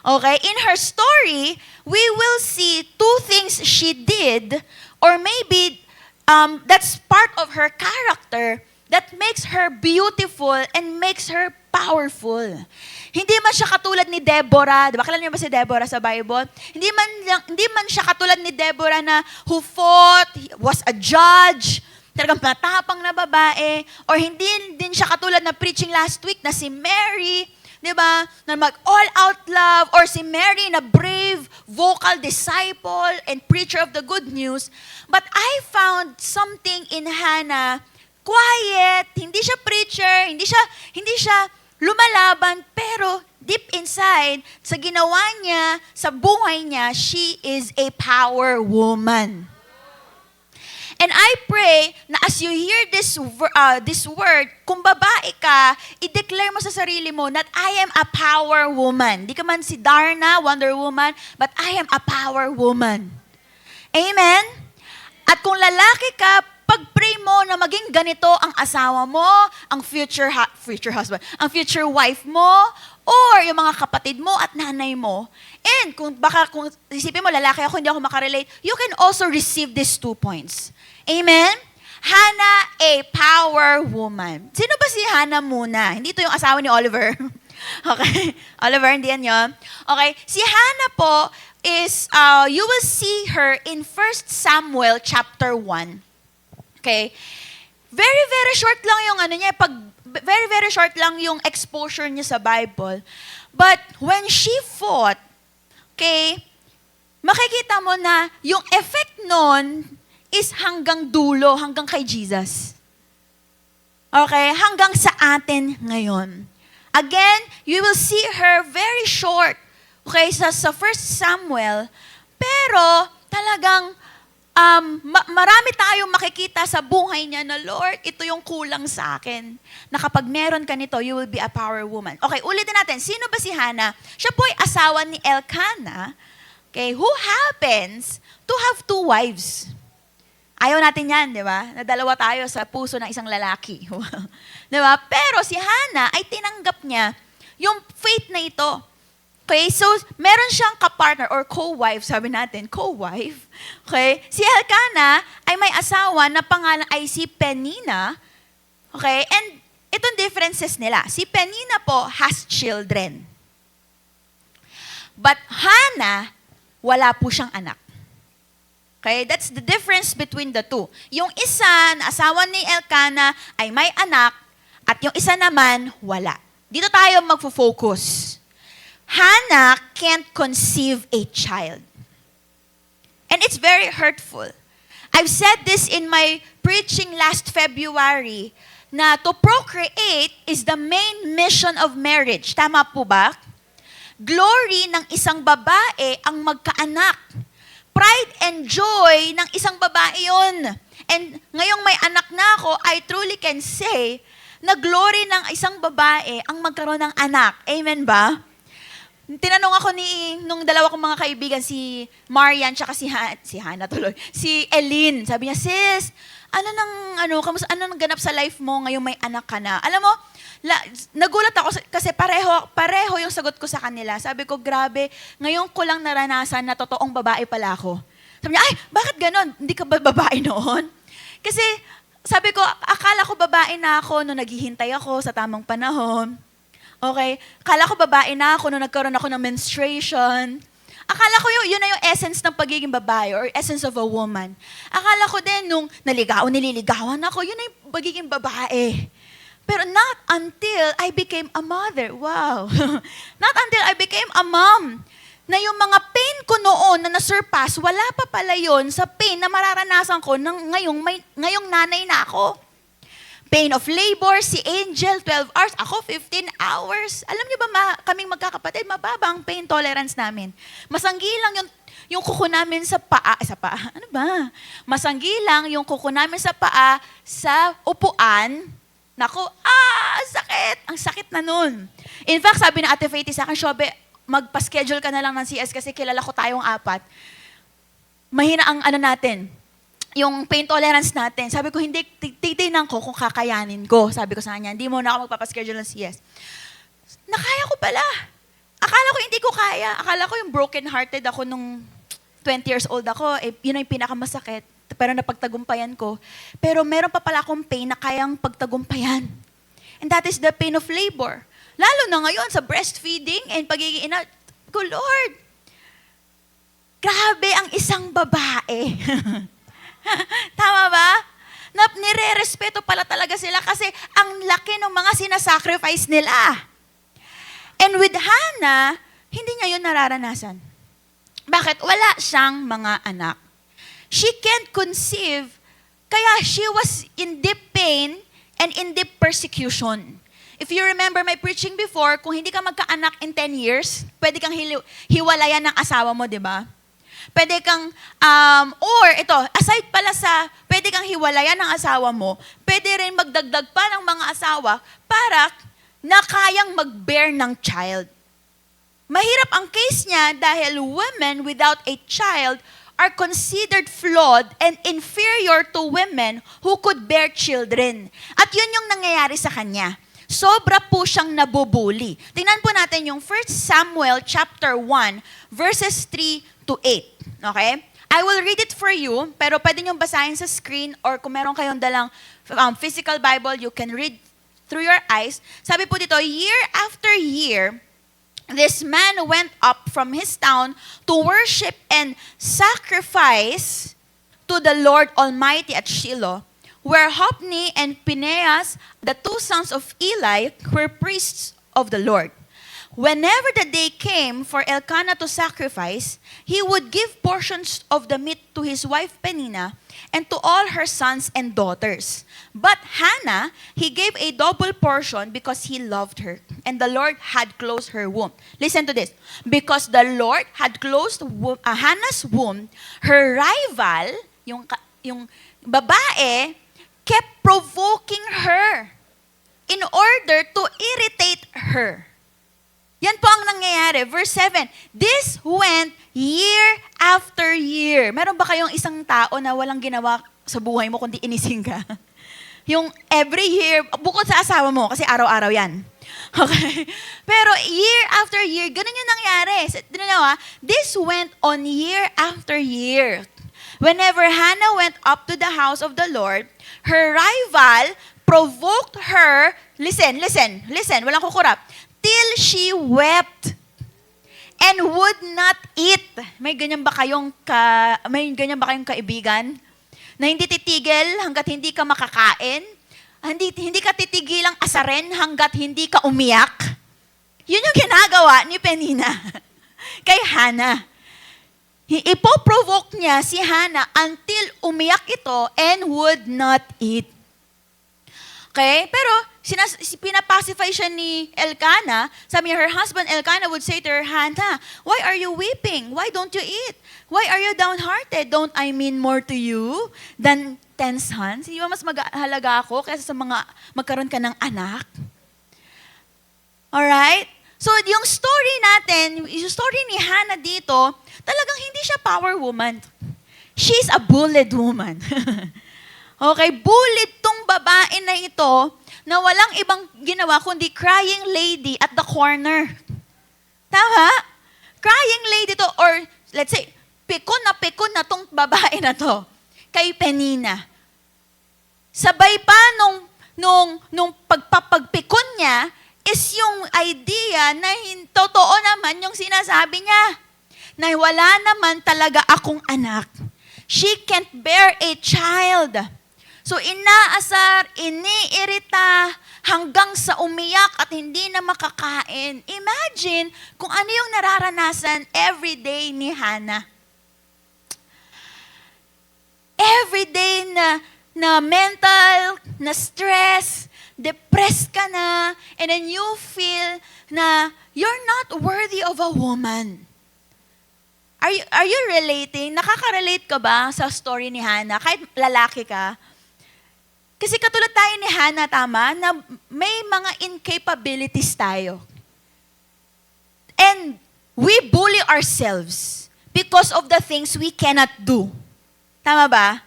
Speaker 4: Okay, in her story, we will see two things she did, or maybe that's part of her character that makes her beautiful and makes her powerful. Hindi man siya katulad ni Deborah. Di ba? Kilala niyo ba si Deborah sa Bible? Hindi man siya katulad ni Deborah na who fought, was a judge, talagang matapang na babae, or hindi din siya katulad na preaching last week na si Mary, di ba? Na mag-all-out love, or si Mary na brave, vocal disciple and preacher of the good news. But I found something in Hannah, quiet, hindi siya preacher, hindi siya lumalaban, pero deep inside, sa ginawa niya, sa buhay niya, she is a power woman. And I pray na as you hear this word, kung babae ka, i-declare mo sa sarili mo that I am a power woman. Di ka man si Darna, Wonder Woman, but I am a power woman. Amen? At kung lalaki ka, pag-pray mo na maging ganito ang asawa mo, ang future husband, ang future wife mo, or yung mga kapatid mo at nanay mo. And kung isipin mo, lalaki ako, hindi ako makarelate, you can also receive these 2 points. Amen? Hannah, a power woman. Sino ba si Hannah muna? Hindi ito yung asawa ni Oliver. Okay? Oliver, hindi yan yun. Okay? Si Hannah po is, you will see her in 1 Samuel chapter 1. Okay? Very, very short lang yung niya, very, very short lang yung exposure niya sa Bible. But when she fought, okay, makikita mo na yung effect nun is hanggang dulo, hanggang kay Jesus. Okay? Hanggang sa atin ngayon. Again, you will see her very short, okay, sa 1 Samuel, pero talagang marami tayong makikita sa buhay niya na, Lord, ito yung kulang sa akin. Na kapag meron ka nito, you will be a power woman. Okay, ulitin natin. Sino ba si Hannah? Siya po ay asawa ni Elkanah, okay, who happens to have 2 wives. Ayaw natin yan, di ba? Nadalawa tayo sa puso ng isang lalaki. Di ba? Pero si Hannah ay tinanggap niya yung faith na ito. Okay, so meron siyang kapartner or co-wife, sabi natin, co-wife. Okay, si Elkanah ay may asawa na pangalan ay si Penina. Okay, and itong differences nila. Si Penina po has children. But Hannah, wala po siyang anak. Okay, that's the difference between the two. Yung isa, na asawa ni Elkanah, ay may anak, at yung isa naman, wala. Dito tayo magfo-focus. Hannah can't conceive a child. And it's very hurtful. I've said this in my preaching last February, na to procreate is the main mission of marriage. Tama po ba? Glory ng isang babae ang magkaanak. Pride and joy ng isang babae yun. And ngayong may anak na ako, I truly can say na glory ng isang babae ang magkaroon ng anak. Amen ba? Tinanong ako nung dalawa kong mga kaibigan, si Marian tsaka si Hannah tuloy, si Eileen. Sabi niya, sis, kamusta, ano nang ganap sa life mo ngayong may anak ka na? Alam mo, nagulat ako kasi pareho yung sagot ko sa kanila. Sabi ko, grabe, ngayon ko lang naranasan na totoong babae pala ako. Sabi niya, ay, bakit ganon? Hindi ka ba babae noon? Kasi sabi ko, akala ko babae na ako nung naghihintay ako sa tamang panahon. Okay? Akala ko babae na ako nung nagkaroon ako ng menstruation. Akala ko yun na yung essence ng pagiging babae or essence of a woman. Akala ko din nung nililigawan ako, yun na yung pagiging babae. Pero not until I became a mother. Wow. Not until I became a mom na yung mga pain ko noon na na-surpass, wala pa pala yun sa pain na mararanasan ko ngayong nanay na ako. Pain of labor, si Angel, 12 hours. Ako, 15 hours. Alam niyo ba, kaming magkakapatid, mababa ang pain tolerance namin. Masanggi lang yung kuko namin sa paa. Ano ba? Masanggi lang yung kuko namin sa paa sa upuan. Naku, sakit. Ang sakit na nun. In fact, sabi na Ate Faith sa akin, Shobe, magpa-schedule ka na lang ng CS kasi kilala ko tayong 4. Mahina ang natin, yung pain tolerance natin. Sabi ko, hindi, titignan ko kung kakayanin ko. Sabi ko sa kanya, hindi mo na ako magpapaschedule ng CS. Nakaya ko pala. Akala ko hindi ko kaya. Akala ko yung broken-hearted ako nung 20 years old ako. Yun ang pinakamasakit. Pero napagtagumpayan ko. Pero meron pa pala akong pain na kayang pagtagumpayan. And that is the pain of labor. Lalo na ngayon sa breastfeeding and pagiging ina. Ko, Lord, grabe ang isang babae. Tama ba? Nire-respeto pala talaga sila kasi ang laki ng mga sinasacrifice nila. And with Hannah, hindi niya yun nararanasan. Bakit? Wala siyang mga anak. She can't conceive, kaya she was in deep pain and in deep persecution. If you remember my preaching before, kung hindi ka magkaanak in 10 years, pwede kang hiwalayan ng asawa mo, di ba? Pwede kang, aside pala sa, pwede kang hiwalayan ng asawa mo, pwede rin magdagdag pa ng mga asawa para na kayang mag-bear ng child. Mahirap ang case niya dahil women without a child are considered flawed and inferior to women who could bear children. At yun yung nangyayari sa kanya. Sobra po siyang nabubuli. Tingnan po natin yung 1 Samuel chapter 1, verses 3 to 8. Okay? I will read it for you, pero pwede niyong basahin sa screen or kung meron kayong dalang physical Bible, you can read through your eyes. Sabi po dito, year after year, this man went up from his town to worship and sacrifice to the Lord Almighty at Shiloh, where Hophni and Phinehas, the 2 sons of Eli, were priests of the Lord. Whenever the day came for Elkanah to sacrifice, he would give portions of the meat to his wife Peninnah and to all her sons and daughters. But Hannah, he gave a double portion because he loved her, and the Lord had closed her womb. Listen to this. Because the Lord had closed Hannah's womb, her rival, yung babae, kept provoking her in order to irritate her. Yan po ang nangyayari. Verse 7, this went year after year. Meron ba kayong isang tao na walang ginawa sa buhay mo kundi inising ka? Yung every year, bukod sa asawa mo, kasi araw-araw yan. Okay? Pero year after year, ganun yung nangyari. This went on year after year. Whenever Hannah went up to the house of the Lord, her rival provoked her, listen, walang kukurap, till she wept and would not eat. May ganyan ba kayong kaibigan na hindi titigil hanggat hindi ka makakain? Hindi ka titigilang asarin hanggat hindi ka umiyak? Yun yung ginagawa ni Peninnah kay Hannah. Ipoprovoke niya si Hannah until umiyak ito and would not eat. Okay? Pero pinapacify siya ni Elkanah. Sabi niya, her husband Elkanah would say to her, Hannah, why are you weeping? Why don't you eat? Why are you downhearted? Don't I mean more to you than 10 sons? Hindi ba mas maghalaga ako kaysa sa mga magkaroon ka ng anak? Alright? So, yung story natin, yung story ni Hannah dito, talagang hindi siya power woman. She's a bullied woman. Okay, bullied tong babae na ito na walang ibang ginawa kundi crying lady at the corner. Tama? Crying lady to, or let's say, pikon na tong babae na to kay Peninnah. Sabay pa nung pagpapagpikon niya is yung idea na totoo naman yung sinasabi niya na wala naman talaga akong anak. She can't bear a child. So inaasar, iniirita, hanggang sa umiyak at hindi na makakain. Imagine kung ano yung nararanasan everyday ni Hannah. Everyday na mental, na stress, depressed ka na, and then you feel na you're not worthy of a woman. Are you relating? Nakaka-relate ka ba sa story ni Hannah? Kahit lalaki ka? Kasi katulad tayo ni Hannah, tama, na may mga incapabilities tayo. And we bully ourselves because of the things we cannot do. Tama ba?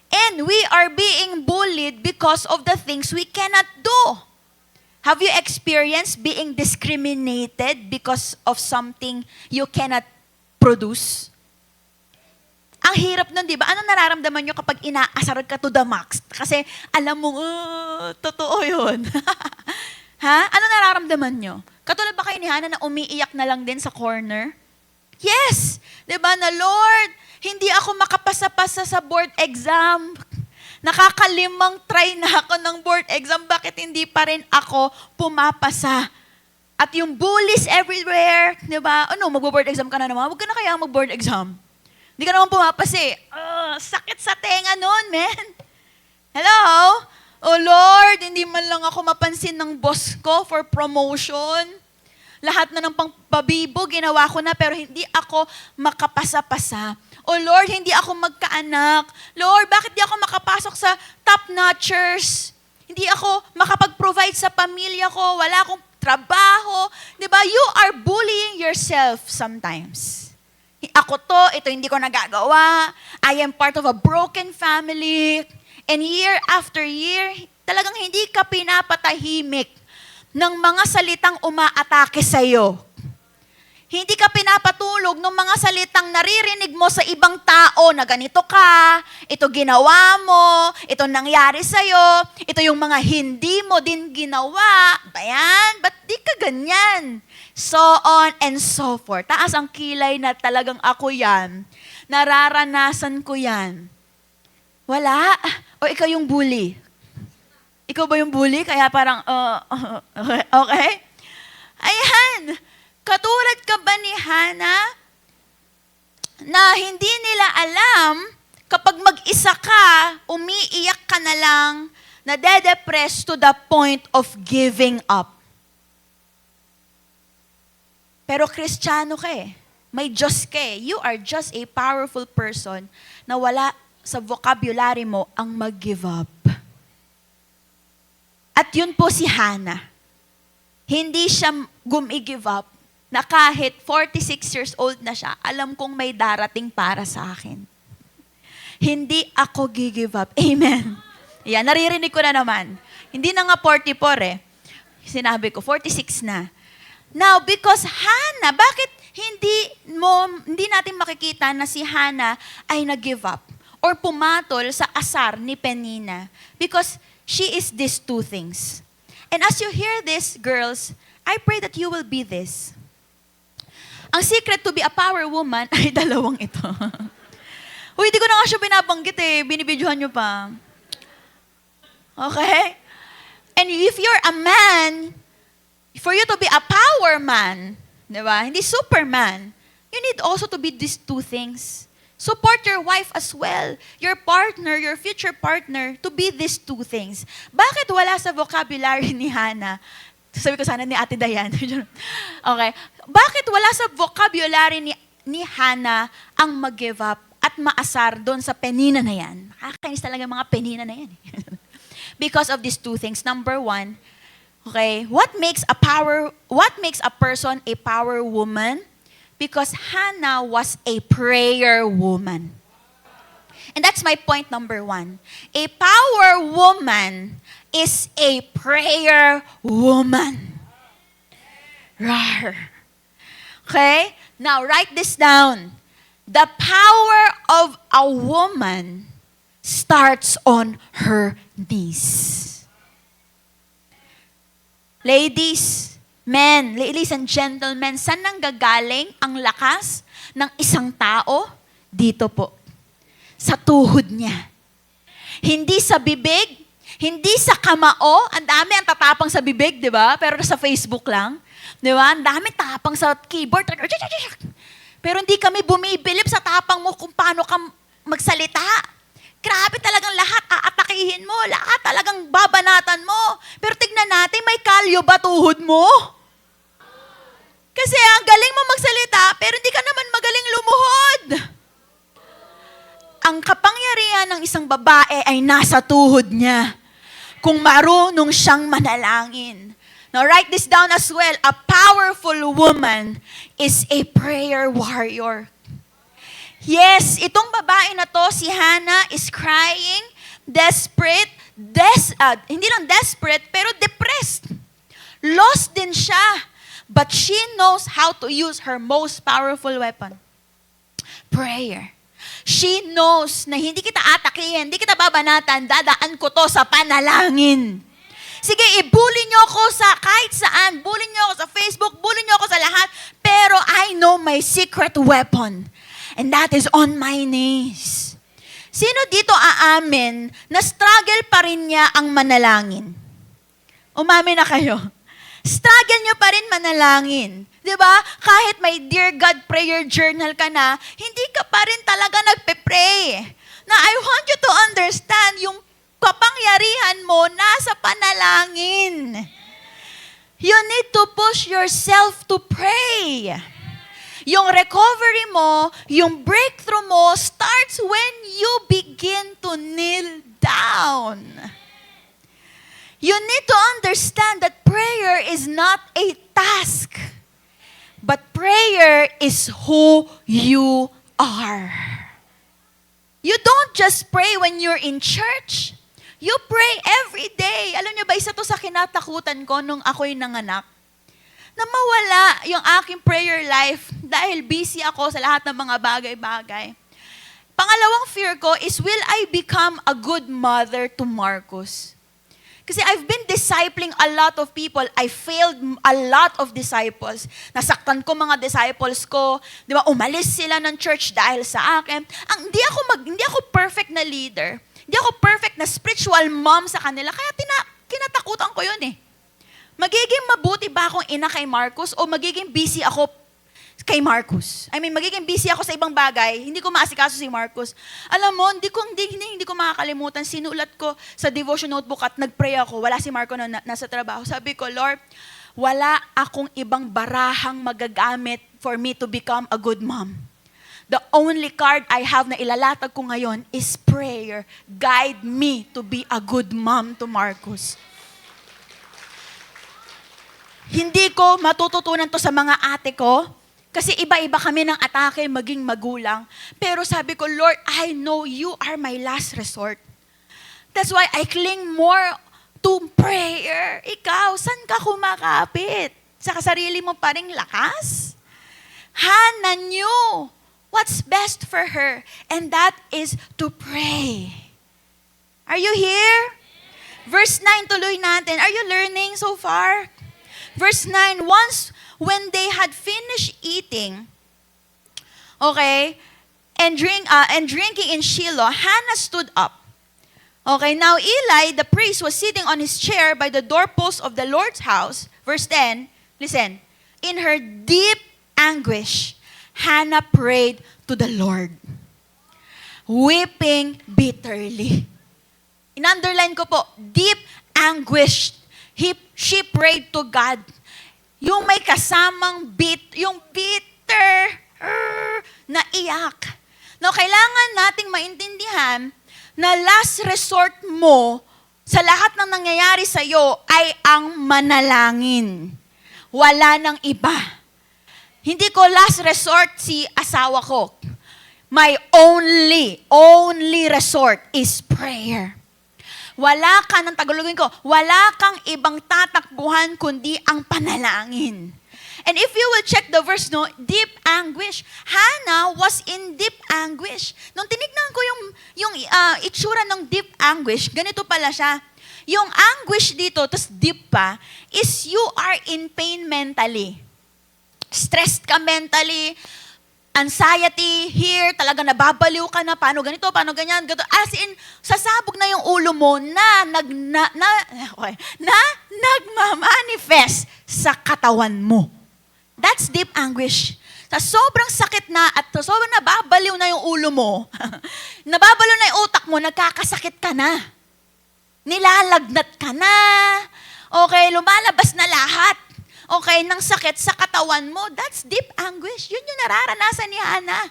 Speaker 4: And we are being bullied because of the things we cannot do. Have you experienced being discriminated because of something you cannot produce? Ang hirap nun, di ba? Anong nararamdaman nyo kapag inaasar ka to the max? Kasi alam mo, totoo yun. Ha? Ano nararamdaman nyo? Katulad ba kayo ni Hannah na umiiyak na lang din sa corner? Yes! Di ba na, Lord, hindi ako makapasa-pasa sa board exam. Nakakalimang try na ako ng board exam. Bakit hindi pa rin ako pumapasa? At yung bullies everywhere, di ba? Ano, mag-board exam ka na naman? Huwag ka na kaya mag-board exam. Hindi ka naman pumapasi. Sakit sa tenga nun, man. Hello? Oh Lord, hindi man lang ako mapansin ng boss ko for promotion. Lahat na ng pangpabibo, ginawa ko na, pero hindi ako makapasa-pasa. Oh Lord, hindi ako magkaanak. Lord, bakit di ako makapasok sa top-notchers? Hindi ako makapag-provide sa pamilya ko. Wala akong trabaho. Diba? You are bullying yourself sometimes. Ako to, ito hindi ko nagagawa. I am part of a broken family. And year after year, talagang hindi ka pinapatahimik ng mga salitang umaatake sa'yo. Hindi ka pinapatulog ng mga salitang naririnig mo sa ibang tao na ganito ka, ito ginawa mo, ito nangyari sa'yo, ito yung mga hindi mo din ginawa. Bayan, ba't di ka ganyan? So on and so forth. Taas ang kilay na talagang ako yan. Nararanasan ko yan. Wala? O ikaw yung bully? Ikaw ba yung bully? Kaya parang, okay? Ayan. Katulad ka ba ni Hannah na hindi nila alam kapag mag-isa ka, umiiyak ka na lang, nade-depress to the point of giving up. Pero Kristiyano ka eh. May Diyos ka eh. You are just a powerful person na wala sa vocabulary mo ang mag-give up. At yun po si Hannah. Hindi siya gumi-give up na kahit 46 years old na siya, alam kong may darating para sa akin. Hindi ako gi-give up. Amen. Yan, naririnig ko na naman. Hindi na nga 44 eh. Sinabi ko, 46 na. Now, because Hannah, bakit hindi natin makikita na si Hannah ay nag-give up or pumatol sa asar ni Penina? Because she is these two things. And as you hear this, girls, I pray that you will be this. Ang secret to be a power woman ay dalawang ito. Uy, di ko na nga siya binabanggit eh. Binibidyohan nyo pa. Okay? And if you're a man, for you to be a power man, di ba? Hindi superman, you need also to be these two things. Support your wife as well. Your partner, your future partner, to be these two things. Bakit wala sa vocabulary ni Hannah? Sabi ko sana ni Ate Dayan. Okay. Bakit wala sa vocabulary ni Hannah ang mag-give up at maasar doon sa penina na yan? Nakakainis talaga mga penina na yan. Because of these two things. Number one, okay, what makes a person a power woman? Because Hannah was a prayer woman. And that's my point number one. A power woman is a prayer woman. Rawr. Okay? Now, write this down. The power of a woman starts on her knees. Ladies, men, ladies and gentlemen, saan nanggagaling ang lakas ng isang tao? Dito po. Sa tuhod niya. Hindi sa bibig, hindi sa kamao. Ang dami ang tatapang sa bibig, di ba? Pero sa Facebook lang. Di ba? Ang dami tapang sa keyboard. Pero hindi kami bumibilip sa tapang mo kung paano ka magsalita. Grabe talagang lahat aatakihin mo. Lahat talagang babanatan mo. Pero tignan natin, may kalyo ba tuhod mo? Kasi ang galing mo magsalita, pero hindi ka naman magaling lumuhod. Ang kapangyarihan ng isang babae ay nasa tuhod niya. Kung marunong siyang manalangin. Now, write this down as well. A powerful woman is a prayer warrior. Yes, itong babae na to, si Hannah, is crying, desperate, hindi lang desperate, pero depressed. Lost din siya. But she knows how to use her most powerful weapon. Prayer. She knows na hindi kita atakihin, hindi kita babanatan, dadaan ko to sa panalangin. Sige, i-bully nyo ako sa kahit saan, bully nyo ako sa Facebook, bully nyo ako sa lahat, pero I know my secret weapon. And that is on my knees. Sino dito aamin na struggle pa rin niya ang manalangin? Umamin na kayo. Struggle nyo pa rin manalangin. Di ba? Kahit may Dear God prayer journal ka na, hindi ka pa rin talaga nagpe-pray. Na I want you to understand, yung kapangyarihan mo nasa panalangin. You need to push yourself to pray. Yung recovery mo, yung breakthrough mo, starts when you begin to kneel down. You need to understand that prayer is not a task, but prayer is who you are. You don't just pray when you're in church. You pray every day. Alam niyo ba, isa to sa kinatakutan ko nung ako'y nanganak. Na mawala yung aking prayer life dahil busy ako sa lahat ng mga bagay-bagay. Pangalawang fear ko is, will I become a good mother to Marcus? Kasi I've been discipling a lot of people. I failed a lot of disciples. Nasaktan ko mga disciples ko. Di ba? Umalis sila ng church dahil sa akin. Hindi ako perfect na leader. Hindi ako perfect na spiritual mom sa kanila. Kaya kinatakutan ko yun eh. Magiging mabuti ba akong ina kay Marcus o magiging busy ako kay Marcus? Magiging busy ako sa ibang bagay, hindi ko maasikaso si Marcus. Alam mo, hindi ko makakalimutan, sinulat ko sa devotion notebook at nagpray ako. Wala si Marco na nasa trabaho. Sabi ko, Lord, wala akong ibang barahang magagamit for me to become a good mom. The only card I have na ilalatag ko ngayon is prayer. Guide me to be a good mom to Marcus. Hindi ko matututunan to sa mga ate ko kasi iba-iba kami ng atake maging magulang. Pero sabi ko, Lord, I know you are my last resort. That's why I cling more to prayer. Ikaw, saan ka kumakapit? Sa kasarili mo pa ring lakas? Hannah knew what's best for her, and that is to pray. Are you here? Verse 9, tuloy natin. Are you learning so far? Verse 9, once when they had finished eating, okay, and drinking in Shiloh, Hannah stood up. Okay, now Eli, the priest, was sitting on his chair by the doorpost of the Lord's house. Verse 10, listen. In her deep anguish, Hannah prayed to the Lord, weeping bitterly. In-underline ko po, deep anguish. She prayed to God. Yung may kasamang yung bitter na iyak. No, kailangan nating maintindihan na last resort mo sa lahat ng nangyayari sa iyo ay ang manalangin. Wala nang iba. Hindi ko last resort si asawa ko. My only resort is prayer. Wala ka ng Tagalogin ko, wala kang ibang tatakbuhan kundi ang panalangin. And if you will check the verse, no, deep anguish. Hannah was in deep anguish. Nung tinignan ko yung itsura ng deep anguish, ganito pala siya. Yung anguish dito, tas deep pa, is you are in pain mentally. Stressed ka mentally, anxiety here, talaga nababaliw ka na, paano ganito, paano ganyan, ganito. As in, sasabog na yung ulo mo na nagmamanifest sa katawan mo. That's deep anguish. Sa sobrang sakit na at sa sobrang nababaliw na yung ulo mo, nababaliw na yung utak mo, nagkakasakit ka na. Nilalagnat ka na. Okay, lumalabas na lahat. Okay, ng sakit sa katawan mo, that's deep anguish. Yun yung nararanasan ni Hannah.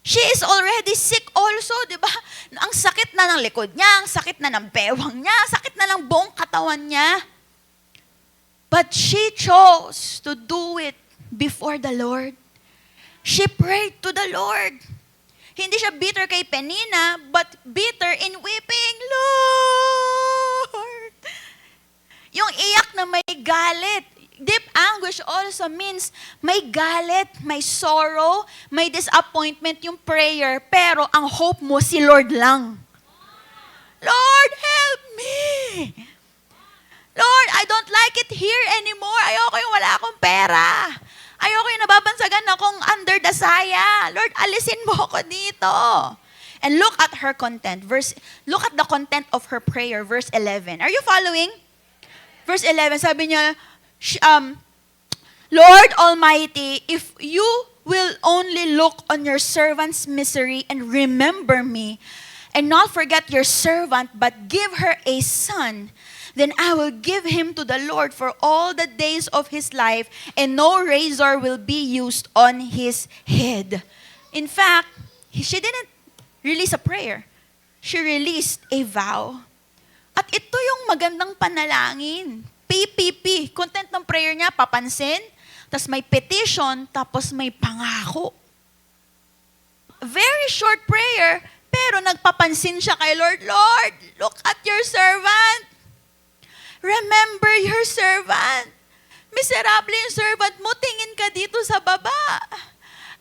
Speaker 4: She is already sick also, di ba? Ang sakit na ng likod niya, ang sakit na ng bewang niya, ang sakit na ng buong katawan niya. But she chose to do it before the Lord. She prayed to the Lord. Hindi siya bitter kay Penina, but bitter in weeping, Lord. Yung iyak na may galit. Deep anguish also means may galit, may sorrow, may disappointment yung prayer, pero ang hope mo si Lord lang. Lord, help me! Lord, I don't like it here anymore. Ayoko yung wala akong pera. Ayoko yung nababansagan akong under the saya. Lord, alisin mo ako dito. And look at her content. Look at the content of her prayer, verse 11. Are you following? Verse 11, sabi niya, Lord Almighty, if you will only look on your servant's misery and remember me, and not forget your servant, but give her a son, then I will give him to the Lord for all the days of his life, and no razor will be used on his head. In fact, she didn't release a prayer. She released a vow. At ito yung magandang panalangin. PPP. Content ng prayer niya, papansin, tapos may petition, tapos may pangako. Very short prayer, pero nagpapansin siya kay Lord. Lord, look at your servant. Remember your servant. Miserable yung servant mo, tingin ka dito sa baba.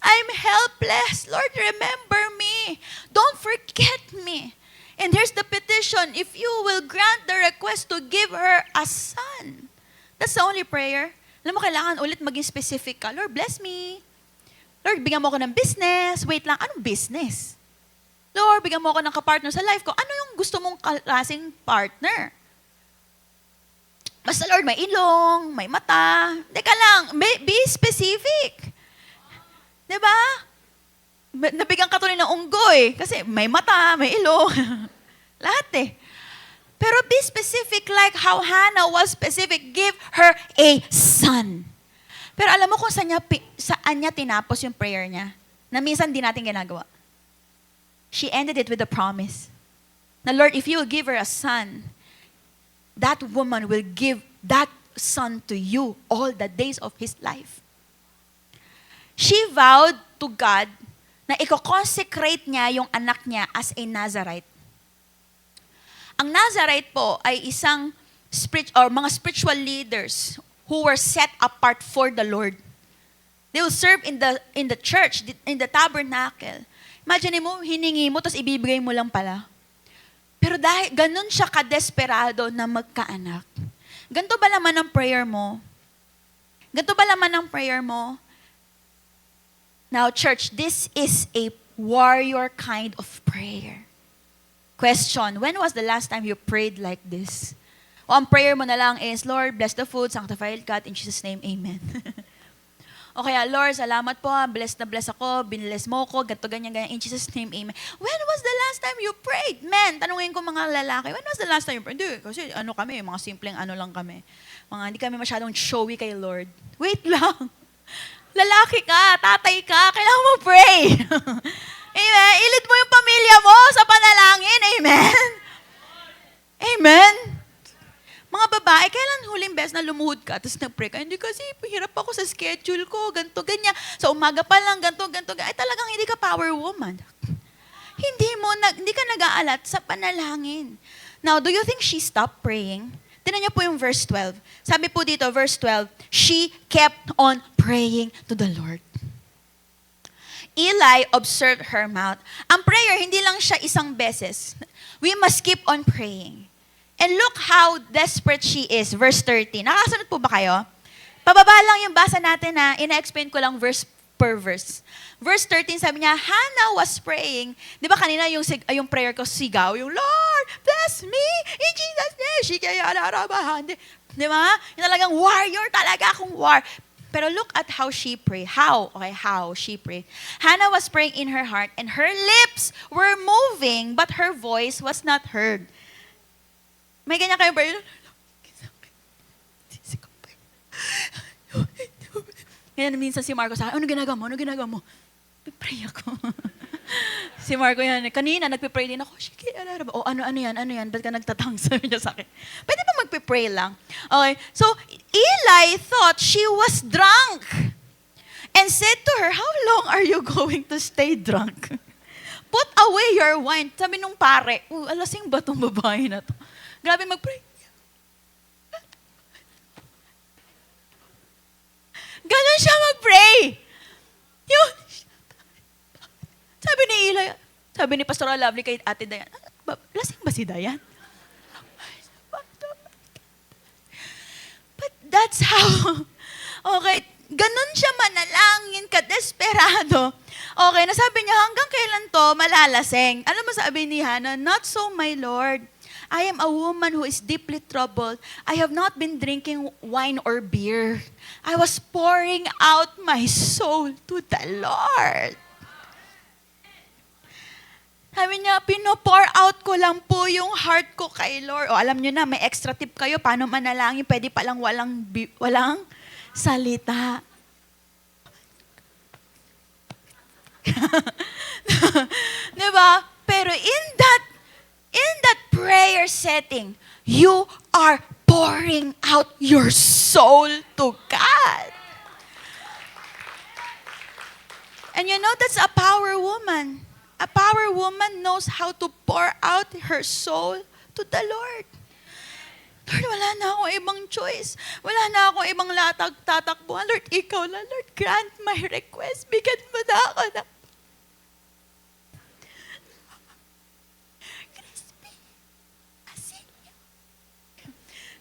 Speaker 4: I'm helpless. Lord, remember me. Don't forget me. And here's the petition, if you will grant the request to give her a son. That's the only prayer. Alam mo, kailangan ulit maging specific ka. Lord, bless me. Lord, bigyan mo ako ng business. Wait lang, anong business? Lord, bigyan mo ako ng kapartner sa life ko. Ano yung gusto mong klaseng partner? Basta Lord, may ilong, may mata. Teka lang, be specific. Diba? Nabigyan ka tuloy ng unggoy. Kasi may mata, may ilong. Lahat eh. Pero be specific like how Hannah was specific. Give her a son. Pero alam mo kung saan niya tinapos yung prayer niya? Na minsan di natin ginagawa. She ended it with a promise. Na Lord, if you will give her a son, that woman will give that son to you all the days of his life. She vowed to God na i-consecrate niya yung anak niya as a Nazarite. Ang Nazarite po ay isang mga spiritual leaders who were set apart for the Lord. They will serve in the church, in the tabernacle. Imagine mo, hiningi mo, tapos ibibigay mo lang pala. Pero dahil ganun siya kadesperado na magkaanak. Ganito ba laman ang prayer mo? Ganito ba laman ang prayer mo? Now, church, this is a warrior kind of prayer. Question, when was the last time you prayed like this? O ang prayer mo na lang is, Lord, bless the food, sanctify it, God, in Jesus' name, amen. O kaya, Lord, salamat po, bless na bless ako, binbless mo ko, ganito, ganyan, ganyan, in Jesus' name, amen. When was the last time you prayed? Men, tanungin ko mga lalaki, when was the last time you prayed? Hindi, kasi ano kami, mga simpleng ano lang kami. Hindi kami masyadong showy kay Lord. Wait lang. Lalaki ka, tatay ka, kailangan mo pray. Amen? Ilid mo yung pamilya mo sa panalangin. Amen? Amen? Mga babae, kailan huling beses na lumuhod ka, tapos nag-pray ka, hindi kasi hirap ako sa schedule ko, ganito, ganyan. Sa umaga pa lang, ganito, ganito, ay talagang hindi ka power woman. Hindi ka nag-aalat sa panalangin. Now, do you think she stopped praying? Tingnan niyo po yung verse 12. Sabi po dito, verse 12, she kept on praying to the Lord. Eli observed her mouth. Ang prayer, hindi lang siya isang beses. We must keep on praying. And look how desperate she is. Verse 13. Nakasunod po ba kayo? Pababa lang yung basa natin na ina-explain ko lang verse per verse. Verse 13, sabi niya, Hannah was praying. Di ba kanina yung prayer ko, sigaw, yung Lord, bless me in Jesus' name. Shikayararabahan. Di ba? Yung talagang warrior talaga akong war. Pero look at how she prayed. How she prayed. Hannah was praying in her heart and her lips were moving but her voice was not heard. May ganyan kayo prayer. Ganyan minsan si Marco sa akin, ano ginagawa mo? Pray ako. Si Marco yan, kanina nagpe-pray din ako. O ano yan? Ba't ka nagtatang? Sabi niya sa akin. Pwede ba magpe-pray lang? Okay, so Eli thought she was drunk and said to her, how long are you going to stay drunk? Put away your wine. Sabi nung pare, alasing ba tong babae na to? Grabe mag-pray. Ganon siya mag-pray. Yun. Sabi ni Pastor Lovely kay Ate Dayan, lasing ba si Dayan? But that's how, okay, ganon siya manalangin ka, desperado. Okay, nasabi niya, hanggang kailan to malalasing? Alam mo sabi ni Hannah, not so my Lord. I am a woman who is deeply troubled. I have not been drinking wine or beer. I was pouring out my soul to the Lord. Sabi niya, pino-pour out ko lang po yung heart ko kay Lord. O alam niyo na, may extra tip kayo, paano manalangin, pwede palang walang salita. Diba? Pero in that prayer setting, you are pouring out your soul to God. And you know, that's a power woman. A power woman knows how to pour out her soul to the Lord. Lord, wala na akong ibang choice. Wala na akong ibang tatakbuhan. Lord, ikaw na. Lord, grant my request. Bigyan mo na ako na.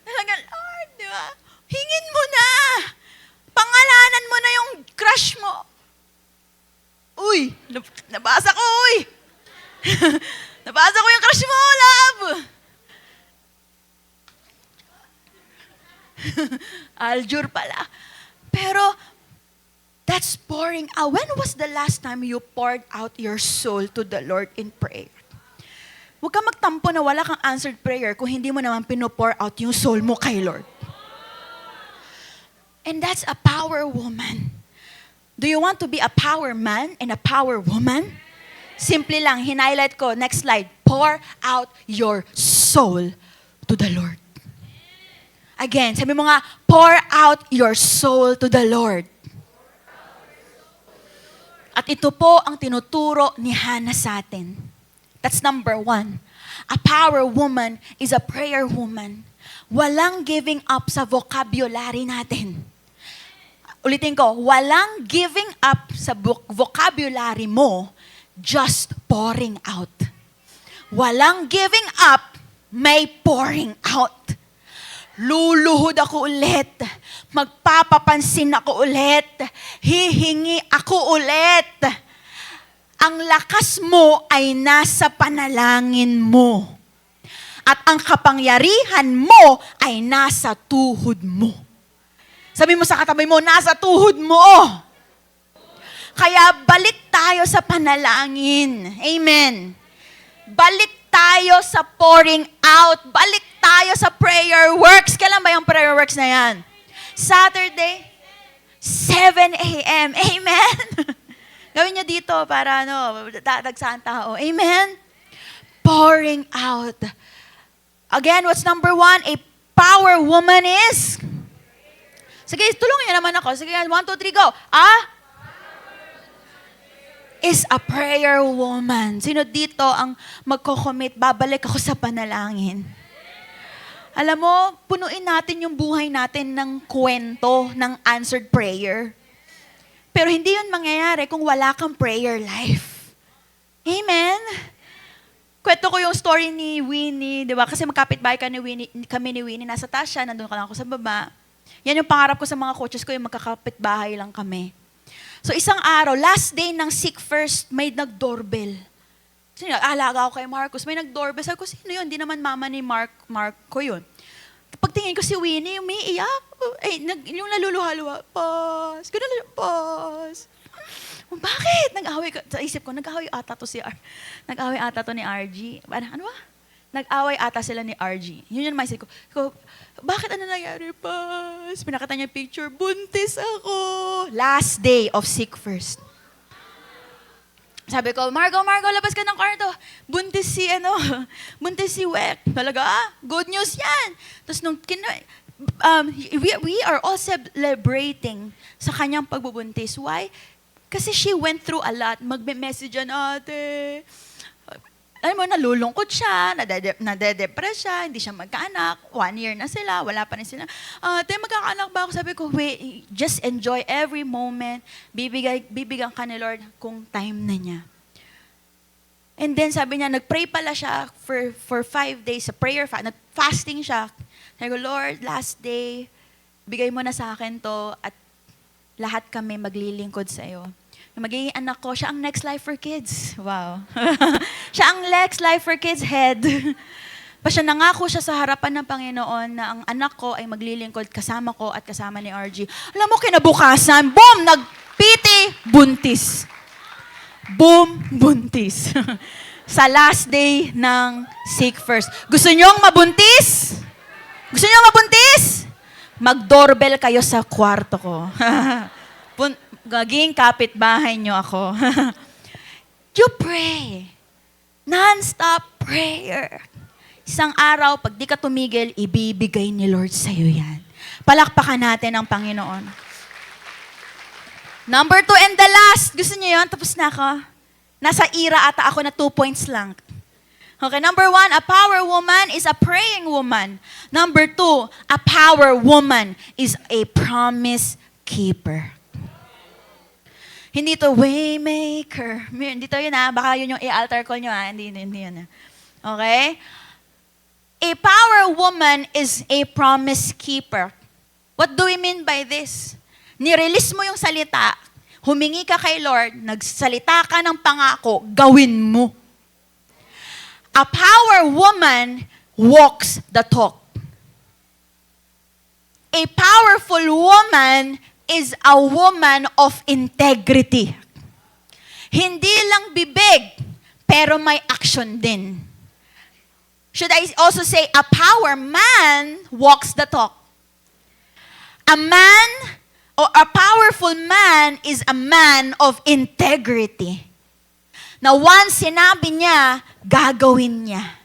Speaker 4: Talaga, Lord, di ba? Hingin mo na. Pangalanan mo na yung crush mo. Uy, nabasa ko, uy. Nabasa ko yung crush mo, love. Aljur pala. Pero, that's pouring out. When was the last time you poured out your soul to the Lord in prayer? Huwag kang magtampo na wala kang answered prayer kung hindi mo naman pino-pour out yung soul mo kay Lord. And that's a power woman. Do you want to be a power man and a power woman? Simple lang, hinighlight ko. Next slide. Pour out your soul to the Lord. Again, sabi mo nga, pour out your soul to the Lord. At ito po ang tinuturo ni Hannah sa atin. That's number 1. A power woman is a prayer woman. Walang giving up sa vocabulary natin. Ulitin ko, walang giving up sa vocabulary mo, just pouring out. Walang giving up, may pouring out. Luluhod ako ulit. Magpapapansin ako ulit. Hihingi ako ulit. Ang lakas mo ay nasa panalangin mo. At ang kapangyarihan mo ay nasa tuhod mo. Sabi mo sa katabi mo, nasa tuhod mo. Kaya balik tayo sa panalangin. Amen. Balik tayo sa pouring out. Balik tayo sa prayer works. Kailan ba yung prayer works na yan? Saturday, 7 a.m. Amen. Gawin niyo dito para dadagsaan tao. Amen? Pouring out. Again, what's number 1? A power woman is? Sige, tulungan niyo naman ako. Sige, 1, 2, 3, go. Is a prayer woman. Sino dito ang magko-commit, babalik ako sa panalangin? Alam mo, punuin natin yung buhay natin ng kwento, ng answered prayer. Pero hindi yun mangyayari kung wala kang prayer life. Amen? Kwento ko yung story ni Winnie, di ba? Kasi magkapit-bahay kami ni Winnie. Nasa taas siya, nandun ka lang ako sa baba. Yan yung pangarap ko sa mga coaches ko, yung magkakapit-bahay lang kami. So isang araw, last day ng Seek First, may nag-doorbell. Kasi alaga ako kay Marcos, may nag-doorbell. Sabi ko, sino yun? Hindi naman mama ni Marco yun. Pagtingin ko si Winnie, umiiyak. Yung naluluha-luha, pause. Ganun lang, pause. Bakit? Nag-away ko. Sa isip ko, nag-away ata to Nag-away ata to ni RG. Ano ba? Nag-away ata sila ni RG. Yun yung maisip ko. Bakit ano nangyari pa? Pinakita niya picture, buntis ako. Last day of Seek First. Sabi ko, Margo, labas ka ng kwarto. Buntis si Wek. Talaga, good news yan. Tapos nung we are all celebrating sa kanyang pagbubuntis. Why? Kasi she went through a lot. Magme-message yan, ate. Alam mo, nalulungkot siya, nade-depress siya, hindi siya magkaanak, 1 year na sila, wala pa rin sila. Ate, magkakaanak ba ako? Sabi ko, wait, just enjoy every moment. Bibigyan ka ni Lord kung time na niya. And then sabi niya, nag-pray pala siya for 5 days, sa prayer, nag-fasting siya. Sabi ko, Lord, last day, bigay mo na sa akin to at lahat kami maglilingkod sa iyo. Magiging anak ko, siya ang Next Life for Kids. Wow. Siya ang Next Life for Kids head. Siya nangako siya sa harapan ng Panginoon na ang anak ko ay maglilingkod kasama ko at kasama ni RG. Alam mo, kinabukasan, boom, nagpiti, buntis. Boom, buntis. Sa last day ng Seek First. Gusto niyong mabuntis? Gusto niyong mabuntis? Mag-doorbell kayo sa kwarto ko. Gaging kapitbahay niyo ako. You pray. Non-stop prayer. Isang araw, pag di ka tumigil, ibibigay ni Lord sa'yo yan. Palakpakan natin ang Panginoon. Number 2 and the last. Gusto niyo yun? Tapos na ako. Nasa ira ata ako na 2 points lang. Okay, number 1, a power woman is a praying woman. Number 2, a power woman is a promise keeper. Hindi to waymaker. Hindi to yun baka yun yung i-altar call nyo Hindi yun Okay? A power woman is a promise keeper. What do we mean by this? Nirelease mo yung salita, humingi ka kay Lord, nagsalita ka ng pangako, gawin mo. A power woman walks the talk. A powerful woman is a woman of integrity. Hindi lang bibig, pero may action din. Should I also say, a power man walks the talk. A man, or a powerful man is a man of integrity. Na once sinabi niya, gagawin niya.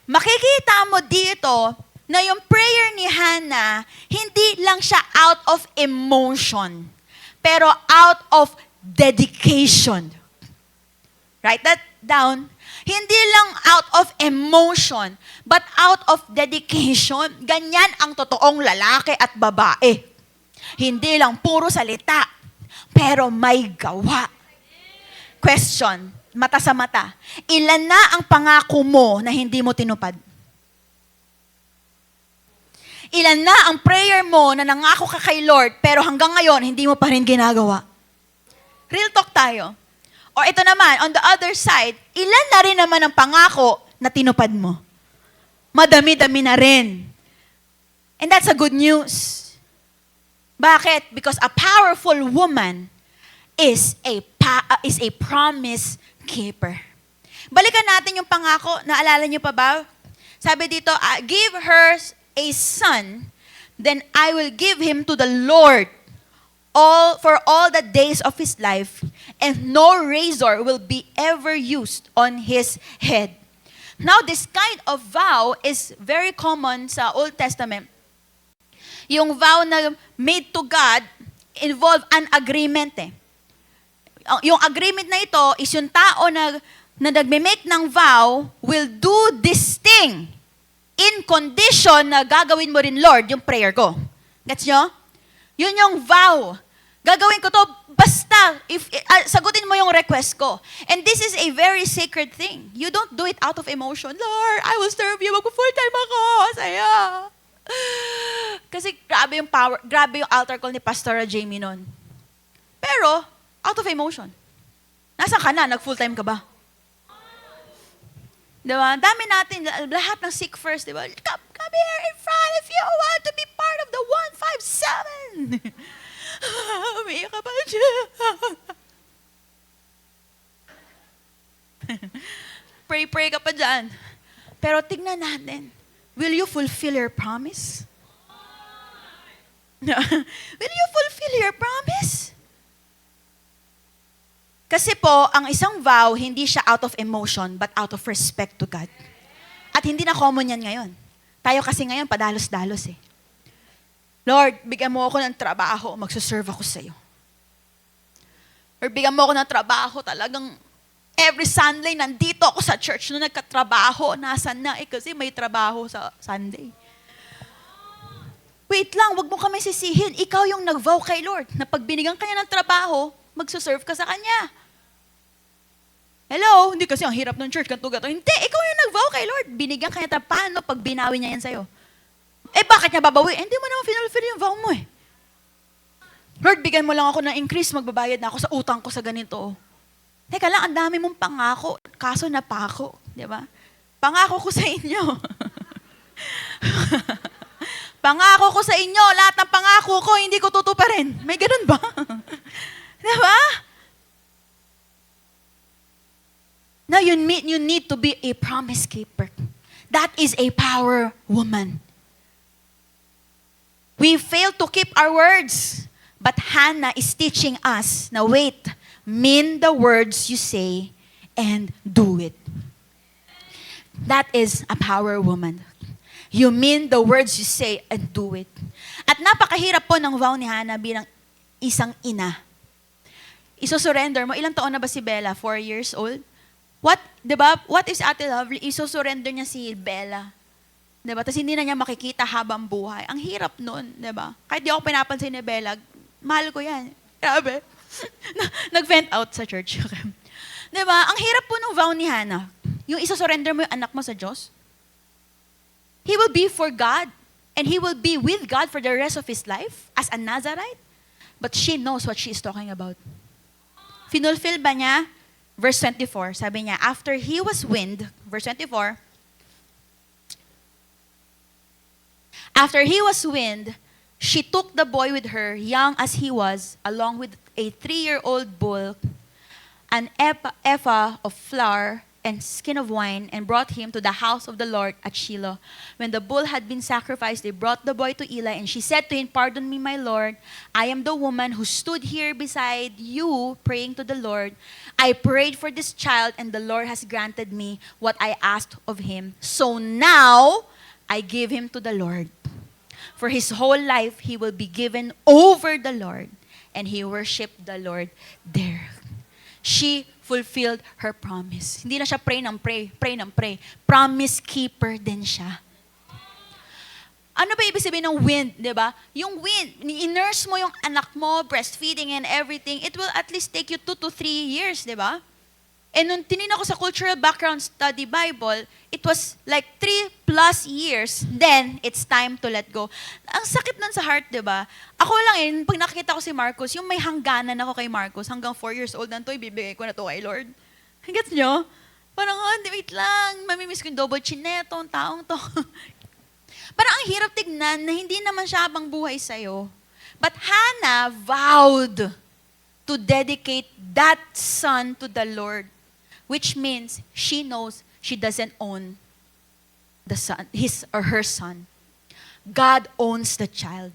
Speaker 4: Makikita mo dito, na yung prayer ni Hannah, hindi lang siya out of emotion, pero out of dedication. Write that down. Hindi lang out of emotion, but out of dedication. Ganyan ang totoong lalaki at babae. Hindi lang puro salita, pero may gawa. Question, mata sa mata. Ilan na ang pangako mo na hindi mo tinupad? Ilan na ang prayer mo na nangako ka kay Lord, pero hanggang ngayon, hindi mo pa rin ginagawa? Real talk tayo. O ito naman, on the other side, ilan na rin naman ang pangako na tinupad mo? Madami-dami na rin. And that's a good news. Bakit? Because a powerful woman is a promise keeper. Balikan natin yung pangako. Naalala niyo pa ba? Sabi dito, give her a son, then I will give him to the Lord for all the days of his life, and no razor will be ever used on his head. Now, this kind of vow is very common sa Old Testament. Yung vow na made to God involve an agreement Yung agreement na ito is yung tao na nagme-make ng vow will do this thing in condition na gagawin mo rin, Lord, yung prayer ko. Gets nyo? Yun yung vow. Gagawin ko to basta sagutin mo yung request ko. And this is a very sacred thing. You don't do it out of emotion. Lord, I will serve you. Mag-full-time ako. Saya. Kasi grabe yung power, grabe yung altar call ni Pastor Jamie nun. Pero, out of emotion. Nasaan ka na? Nag-full-time ka ba? Diba? Dami natin, lahat ng seek first, diba? Come here in front if you want to be part of the 157. Umiyak ka pa dyan. Pray ka pa dyan. Pero tignan natin, will you fulfill your promise? Will you fulfill your promise? Kasi po, ang isang vow, hindi siya out of emotion, but out of respect to God. At hindi na common yan ngayon. Tayo kasi ngayon, padalos-dalos eh. Lord, bigyan mo ako ng trabaho, magsuserve ako sa iyo. Or bigyan mo ako ng trabaho, talagang every Sunday, nandito ako sa church. Nung nagkatrabaho, nasan na? Kasi may trabaho sa Sunday. Wait lang, wag mo kami sisihin. Ikaw yung nag-vow kay Lord na pag binigyan kanya ng trabaho, magsuserve ka sa Kanya. Hello? Hindi kasi ang hirap ng church, ganito-gato. Hindi, ikaw yung nag-vow kay Lord. Binigyan kanya trabaho. Paano pag binawi niya yan sa'yo? Bakit niya babawi? Hindi mo naman finulfill yung vow mo eh. Lord, bigyan mo lang ako ng increase, magbabayad na ako sa utang ko sa ganito. Teka lang, ang dami mong pangako. Kaso napako. Di ba? Pangako ko sa inyo. Pangako ko sa inyo, lahat ng pangako ko, hindi ko tutuparin. May ganun ba? Diba? Now, you need to be a promise keeper. That is a power woman. We fail to keep our words. But Hannah is teaching us, now wait, mean the words you say and do it. That is a power woman. You mean the words you say and do it. At napakahirap po ng vow ni Hannah bilang isang ina. Iso-surrender mo. Ilang taon na ba si Bella? 4 years old? Diba? What is Ate Lovely? Iso-surrender niya si Bella. Diba? Tapos hindi na niya makikita habang buhay. Ang hirap nun, diba? Kahit di ako pinapansin ni Bella, mahal ko yan. Grabe. Nag-vent out sa church. Diba? Ang hirap po ng vow ni Hannah. Yung iso-surrender mo yung anak mo sa Diyos. He will be for God. And he will be with God for the rest of his life as a Nazarite. But she knows what she is talking about. Finulfill ba niya? Verse 24, sabi niya, after he was weaned, verse 24, after he was weaned, she took the boy with her, young as he was, along with a 3-year-old bull, an ephah of flour, and skin of wine, and brought him to the house of the Lord at Shiloh. When the bull had been sacrificed, they brought the boy to Eli, and she said to him, pardon me, my Lord, I am the woman who stood here beside you praying to the Lord. I prayed for this child, and the Lord has granted me what I asked of him. So now, I give him to the Lord. For his whole life, he will be given over the Lord, and he worshiped the Lord there. She fulfilled her promise. Hindi na siya pray ng pray. Promise keeper din siya. Ano ba ibig sabihin ng wind, di ba? Yung wind, i-nurse mo yung anak mo, breastfeeding and everything, it will at least take you 2 to 3 years, di ba? And nung tinignan ko sa Cultural Background Study Bible, it was like 3+ years, then it's time to let go. Ang sakit nun sa heart, di ba? Ako lang pag nakikita ko si Marcos, yung may hangganan ako kay Marcos, hanggang 4 years old na to, ibibigay ko na to kay Lord. Gets nyo? Parang, wait lang, mamimiss ko yung double chin neto, ang taong to. Parang ang hirap tignan na hindi naman siya habang buhay sa'yo. But Hannah vowed to dedicate that son to the Lord. Which means she knows she doesn't own the son, his or her son. God owns the child.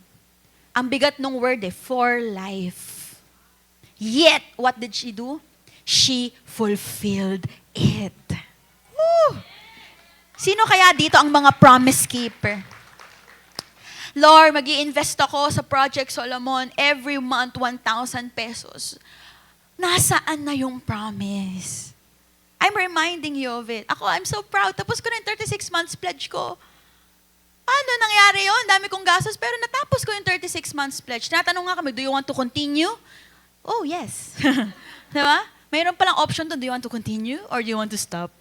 Speaker 4: Ang bigat nung word for life. Yet, what did she do? She fulfilled it. Woo! Sino kaya dito ang mga promise keeper? Lord, mag-i-invest ako sa Project Solomon every month 1,000 pesos. Nasaan na yung promise? I'm reminding you of it. Ako, I'm so proud. Tapos ko na yung 36 months pledge ko. Paano nangyari yun? Dami kong gastos, pero natapos ko yung 36 months pledge. Tinatanong nga kami, do you want to continue? Oh, yes. Diba? Mayroon palang option doon, do you want to continue or do you want to stop?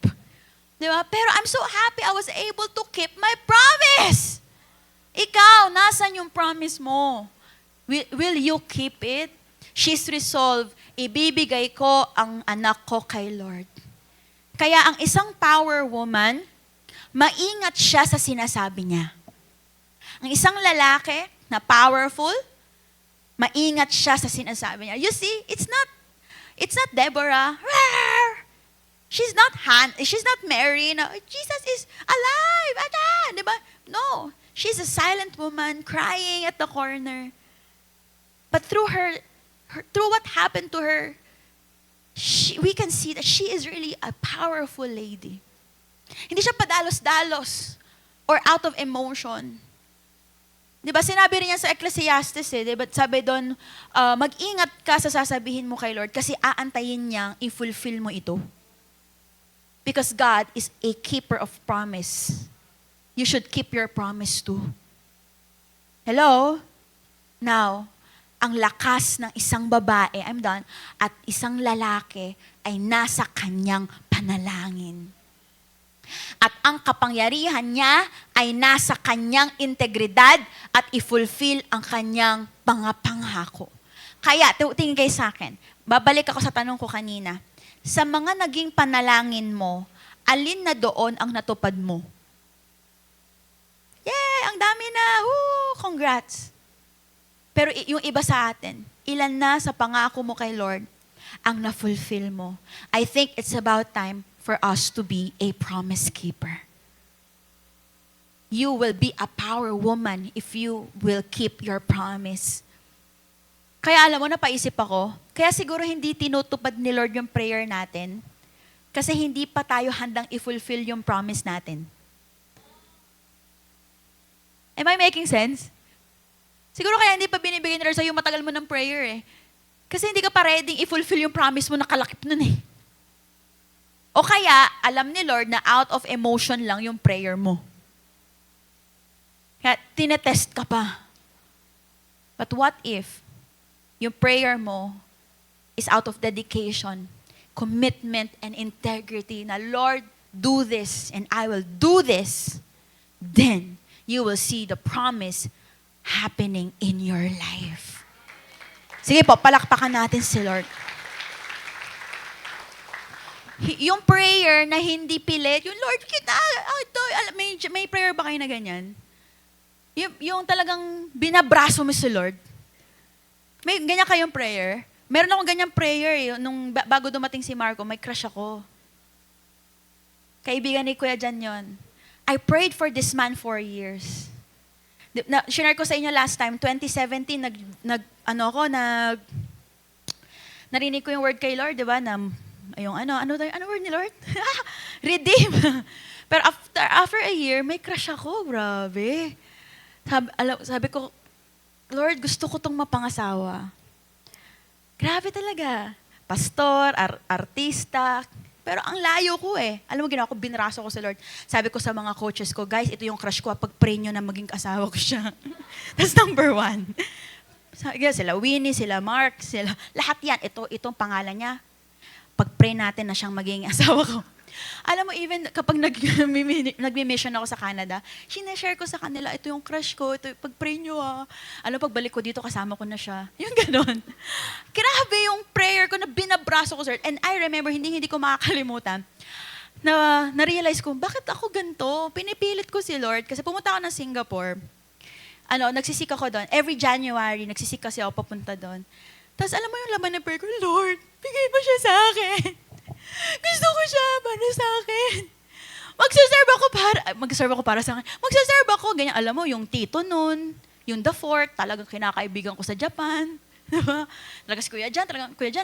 Speaker 4: Diba? Pero I'm so happy I was able to keep my promise. Ikaw, nasan yung promise mo? Will you keep it? she's resolved, ibibigay ko ang anak ko kay Lord. Kaya ang isang power woman, maingat siya sa sinasabi niya. Ang isang lalaki na powerful, maingat siya sa sinasabi niya. You see, it's not Deborah. She's not Mary. No, Jesus is alive. Diba? No. She's a silent woman crying at the corner. But through through what happened to her, we can see that she is really a powerful lady. Hindi siya padalos-dalos or out of emotion. Diba, sinabi rin niya sa Ecclesiastes, diba, sabi doon, mag-ingat ka sa sasabihin mo kay Lord kasi aantayin niyang i-fulfill mo ito. Because God is a keeper of promise. You should keep your promise too. Hello? Now, ang lakas ng isang babae, I'm done, at isang lalaki ay nasa kanyang panalangin. At ang kapangyarihan niya ay nasa kanyang integridad at i-fulfill ang kanyang mga panghako. Kaya, tingin kayo sa akin, babalik ako sa tanong ko kanina. Sa mga naging panalangin mo, alin na doon ang natupad mo? Yay! Ang dami na! Woo! Congrats! Pero yung iba sa atin, ilan na sa pangako mo kay Lord ang na-fulfill mo? I think it's about time for us to be a promise keeper. You will be a power woman if you will keep your promise. Kaya alam mo, napaisip ako, kaya siguro hindi tinutupad ni Lord yung prayer natin kasi hindi pa tayo handang i-fulfill yung promise natin. Am I making sense? Siguro kaya hindi pa binibigay ni Lord sa'yo matagal mo ng prayer eh. Kasi hindi ka pa ready i-fulfill yung promise mo na kalakip nun eh. O kaya, alam ni Lord na out of emotion lang yung prayer mo. Kaya tinetest ka pa. But what if yung prayer mo is out of dedication, commitment, and integrity na, Lord, do this and I will do this. Then, you will see the promise happening in your life. Sige po, palakpakan natin si Lord. Yung prayer na hindi pilit, yung Lord, may prayer ba kayo na ganyan? Yung talagang binabraso mo si Lord. May ganyan kayong prayer? Meron akong ganyang prayer eh. Nung bago dumating si Marco, may crush ako. Kaibigan ni Kuya Jan yun. I prayed for this man 4 years. Share ko sa inyo last time, 2017, narinig ko yung word kay Lord, di ba? Ano word ni Lord? Redeem. Pero after a year, may crush ako, grabe. Sabi ko, Lord, gusto ko tong mapangasawa. Grabe talaga. Pastor, artista, pero ang layo ko eh. Alam mo, ginawa ko, binraso ko sa Lord. Sabi ko sa mga coaches ko, guys, ito yung crush ko, pag-pray nyo na maging asawa ko siya. That's number 1. Sila Winnie, sila Mark, lahat yan. Itong pangalan niya, pag-pray natin na siyang maging asawa ko. Alam mo, even kapag nag-mission ako sa Canada, sinashare ko sa kanila, ito yung crush ko, ito, pag-pray nyo Alam, pagbalik ko dito, kasama ko na siya. Yung ganon. Grabe yung prayer ko na binabraso ko, sir. And I remember, hindi ko makakalimutan, na-realize ko, bakit ako ganito? Pinipilit ko si Lord, kasi pumunta ako ng Singapore. Nagsisik ako doon. Every January, nagsisik kasi ako papunta doon. Tapos alam mo yung laman ng prayer ko, Lord, bigay mo siya sa akin. Gusto ko siya para sa akin. Mag-serve ako para sa akin. Mag-serve ako, ganyan. Alam mo, yung tito nun, yung the fourth, talagang kinakaibigan ko sa Japan. Diba? Talaga si Kuya Jan,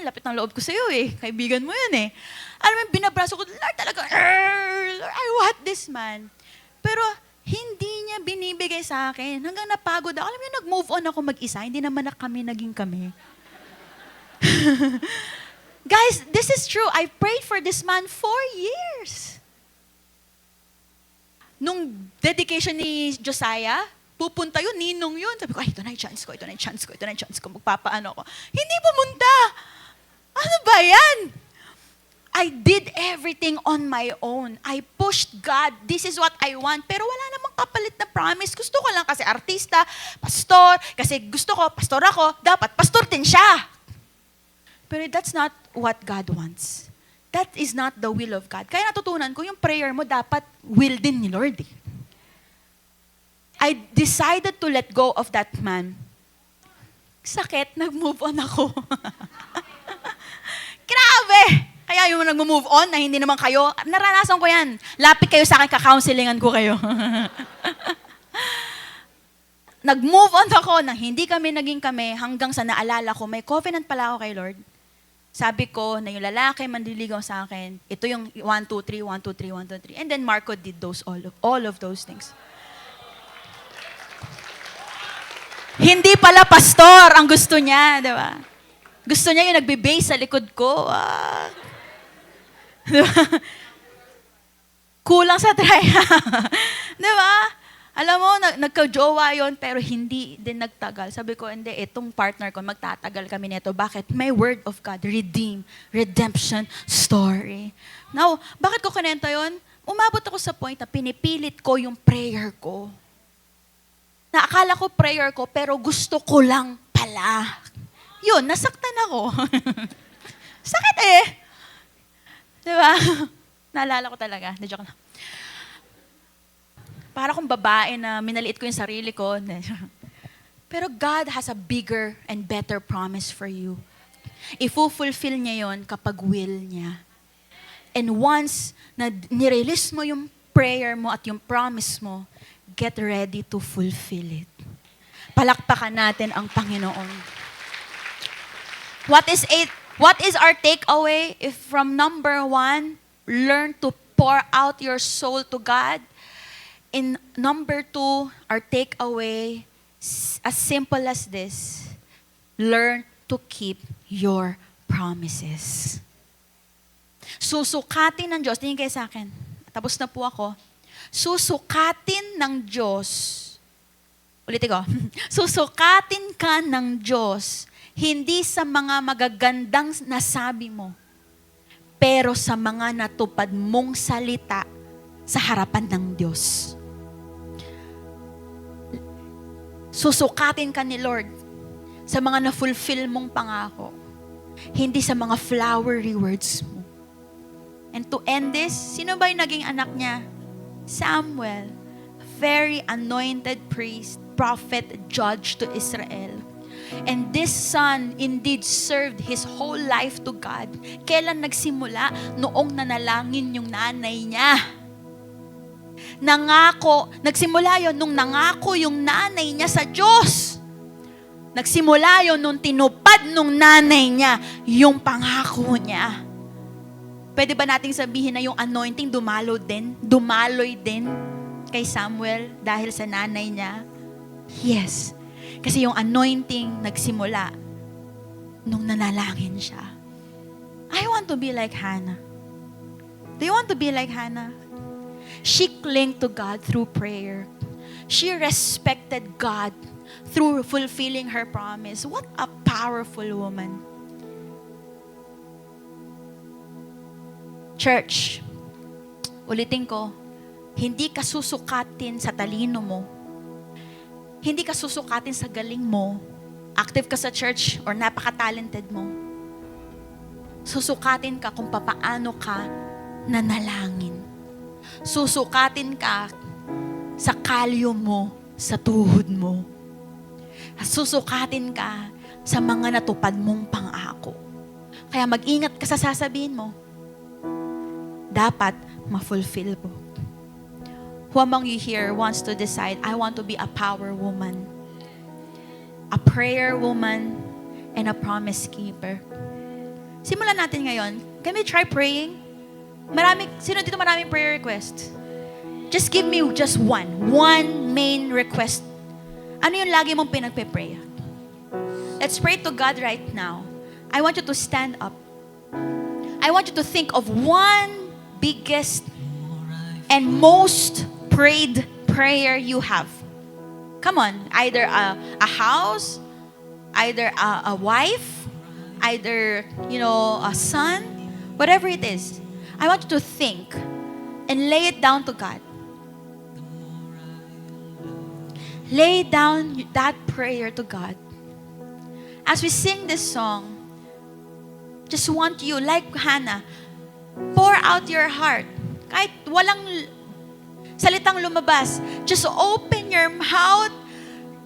Speaker 4: lapit ng loob ko sa'yo eh. Kaibigan mo yun eh. Alam mo, binabraso ko, Lord, talaga, Lord, I want this man. Pero, hindi niya binibigay sa akin. Hanggang napagod ako. Alam mo, nag-move on ako mag-isa. Hindi naman na kami naging kami. Guys, this is true. I prayed for this man 4 years. Nung dedication ni Josiah, pupunta yun, ninong yun. Sabi ko, ito na yung chance ko, magpapaano ko. Hindi pumunta. Ano ba yan? I did everything on my own. I pushed God. This is what I want. Pero wala namang kapalit na promise. Gusto ko lang kasi artista, pastor, kasi gusto ko, pastor ako, dapat pastor din siya. Pero that's not what God wants. That is not the will of God. Kaya natutunan ko, yung prayer mo dapat will din ni Lord. I decided to let go of that man. Sakit, nag-move on ako. Grabe! Kaya yung nag-move on na hindi naman kayo, naranasan ko yan. Lapit kayo sa akin, ka-counselingan ko kayo. Nag-move on ako na hindi kami naging kami hanggang sa naalala ko, may covenant pala ako kay Lord. Sabi ko na yung lalaki manliligaw sa akin, ito yung 1, 2, 3, 1, 2, 3, 1, 2, 3. And then Marco did all of those things. Hindi pala pastor ang gusto niya, di ba? Gusto niya yung nagbe-base sa likod ko. Di ba? Kulang sa try. Di ba? Alam mo, nagka-jowa yun, pero hindi din nagtagal. Sabi ko, hindi, itong partner ko, magtatagal kami nito. Bakit? May word of God, redemption story. Now, bakit ko kinenta yun? Umabot ako sa point na pinipilit ko yung prayer ko. Naakala ko prayer ko, pero gusto ko lang pala. Yun, nasaktan ako. Sakit eh. Diba? Naalala ko talaga. Joke na. Para akong babae na minaliit ko yung sarili ko. Pero God has a bigger and better promise for you. I-fulfill niya yon kapag will niya. And once na nirelease mo yung prayer mo at yung promise mo, get ready to fulfill it. Palakpakan natin ang Panginoon. What is our takeaway? If from number 1, learn to pour out your soul to God. In number 2, our takeaway, as simple as this, learn to keep your promises. Susukatin ng Diyos, tingin kayo sa akin, tapos na po ako, susukatin ng Diyos, ulitin ko, susukatin ka ng Diyos, hindi sa mga magagandang nasabi mo, pero sa mga natupad mong salita sa harapan ng Diyos. Susukatin ka ni Lord sa mga na-fulfill mong pangako, hindi sa mga flowery words mo. And to end this, sino ba yung naging anak niya? Samuel, very anointed priest, prophet, judge to Israel. And this son indeed served his whole life to God. Kailan nagsimula? Noong nanalangin yung nanay niya. Nagsimula yon nung nangako yung nanay niya sa Diyos. Nagsimula yon nung tinupad nung nanay niya yung pangako niya. Pwede ba nating sabihin na yung anointing dumaloy din kay Samuel dahil sa nanay niya? Yes. Kasi yung anointing nagsimula nung nanalangin siya. I want to be like Hannah. Do you want to be like Hannah? She clung to God through prayer. She respected God through fulfilling her promise. What a powerful woman. Church, ulitin ko, hindi ka susukatin sa talino mo. Hindi ka susukatin sa galing mo. Active ka sa church or napaka-talented mo. Susukatin ka kung papaano ka nanalangin. Susukatin ka sa kalyo mo, sa tuhod mo. Susukatin ka sa mga natupad mong pangako. Kaya mag-ingat ka sa sasabihin mo. Dapat ma-fulfill mo. Who among you here wants to decide, I want to be a power woman, a prayer woman, and a promise keeper? Simulan natin ngayon. Can we try praying? Sino dito maraming prayer request? Just give me just one main request. Ano yung lagi mong pinagpe-pray? Let's pray to God right now. I want you to stand up. I want you to think of one biggest and most prayed prayer you have. Come on, either a house, either a wife, either, a son, whatever it is. I want you to think and lay it down to God. Lay down that prayer to God. As we sing this song, just want you, like Hannah, pour out your heart. Kahit walang salitang lumabas, just open your mouth,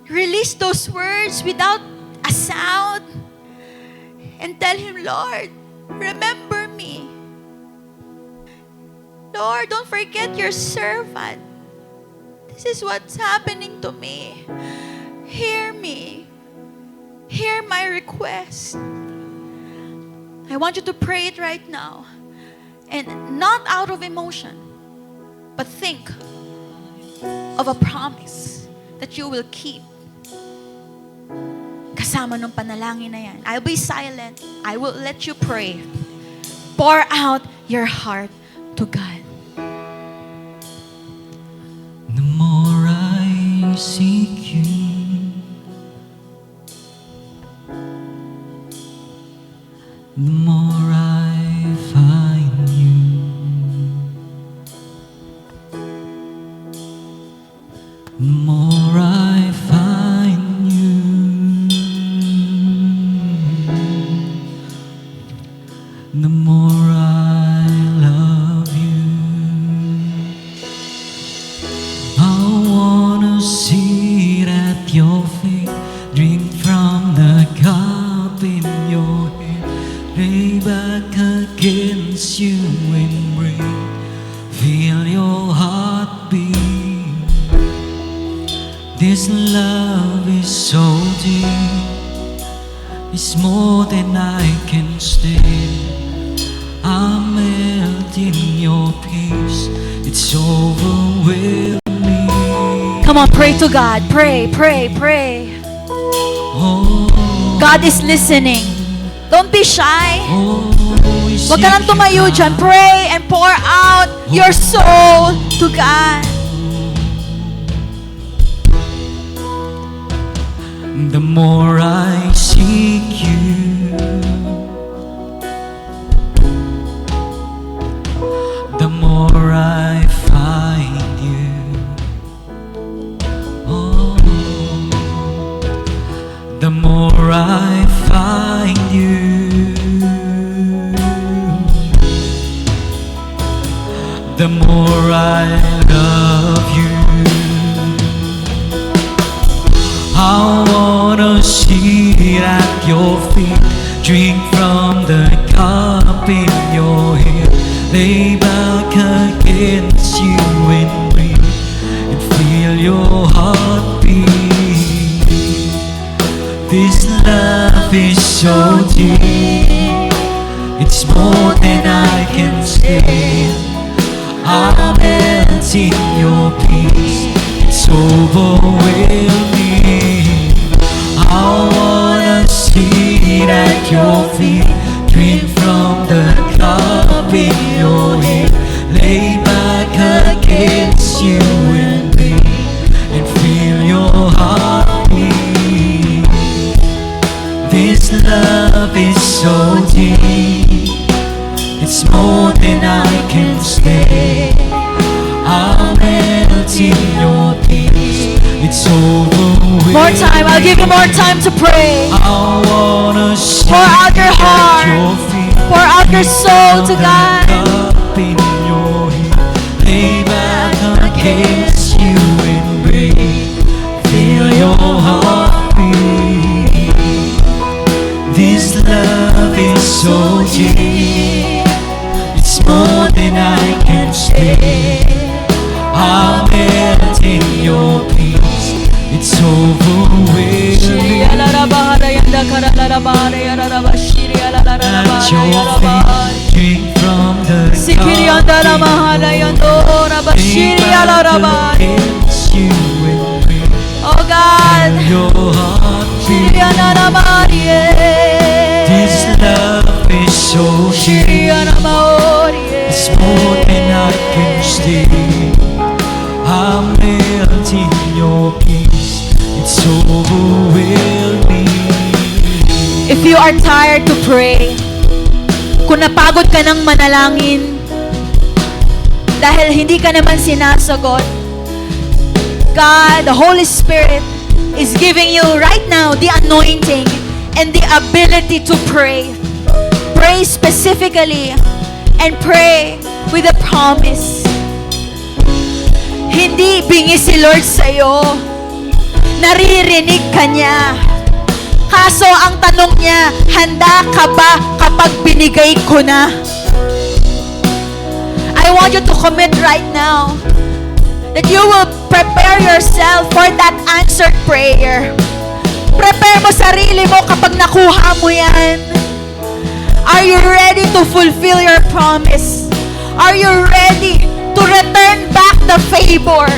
Speaker 4: release those words without a sound, and tell Him, Lord, remember me. Lord, don't forget your servant. This is what's happening to me. Hear me. Hear my request. I want you to pray it right now. And not out of emotion, but think of a promise that you will keep. Kasama ng panalangin na yan. I'll be silent. I will let you pray. Pour out your heart to God.
Speaker 1: The more I seek you, the more I find you. The more I find you, the more I love you. I wanna sit at your feet, drink from the cup in your hand, lay back against you and breathe, feel your heartbeat. This love is so deep, it's more than I can stand. I'm melt in your peace, it's overwhelming.
Speaker 4: Come on, pray to God. Pray, pray, pray.
Speaker 1: Oh,
Speaker 4: God is listening. Don't be shy.
Speaker 1: oh,
Speaker 4: Huwag ka nang tumayo dyan. Pray and pour out your soul to God.
Speaker 1: The more I seek you, the more I find you. Oh, the more I find you, the more I love you. I wanna sit at your feet, drink from the cup in your hand, lay back against you and breathe, and feel your heartbeat. This love is so deep, it's more than I can stand. I'm melt in your peace, it's overwhelming. I wanna sit at your feet, drink from the cup in your hand, lay back against you and breathe, and feel your heartbeat. This love is so deep, it's more than I can stand. I'm melt in your peace, it's overwhelming.
Speaker 4: More time. I'll give you more time to pray.
Speaker 1: I wanna sit
Speaker 4: Pour out your
Speaker 1: at
Speaker 4: heart.
Speaker 1: your feet,
Speaker 4: Pour out your soul to
Speaker 1: from the
Speaker 4: God.
Speaker 1: cup in your hand, lay back against you and breathe, feel your heartbeat. This love is so deep, it's more than I can stand. I'm melt in your peace, it's overwhelming. At your feet, drink from the cup against you and breathe,
Speaker 4: Oh God.
Speaker 1: your heartbeat. This love is so deep, it's more than I can stand. I'm melting your peace, it's overwhelming.
Speaker 4: If you are tired to pray, kung napagod ka ng manalangin, dahil hindi ka naman sinasagot, God, the Holy Spirit, is giving you right now the anointing and the ability to pray. pray specifically and pray with a promise. Hindi bingi si Lord sa'yo. Naririnig ka niya. Kaso ang tanong niya, handa ka ba kapag binigay ko na? I want you to commit right now that you will prepare yourself for that answered prayer. Prepare mo sarili mo kapag nakuha mo yan. Are you ready to fulfill your promise? Are you ready to return back the favor?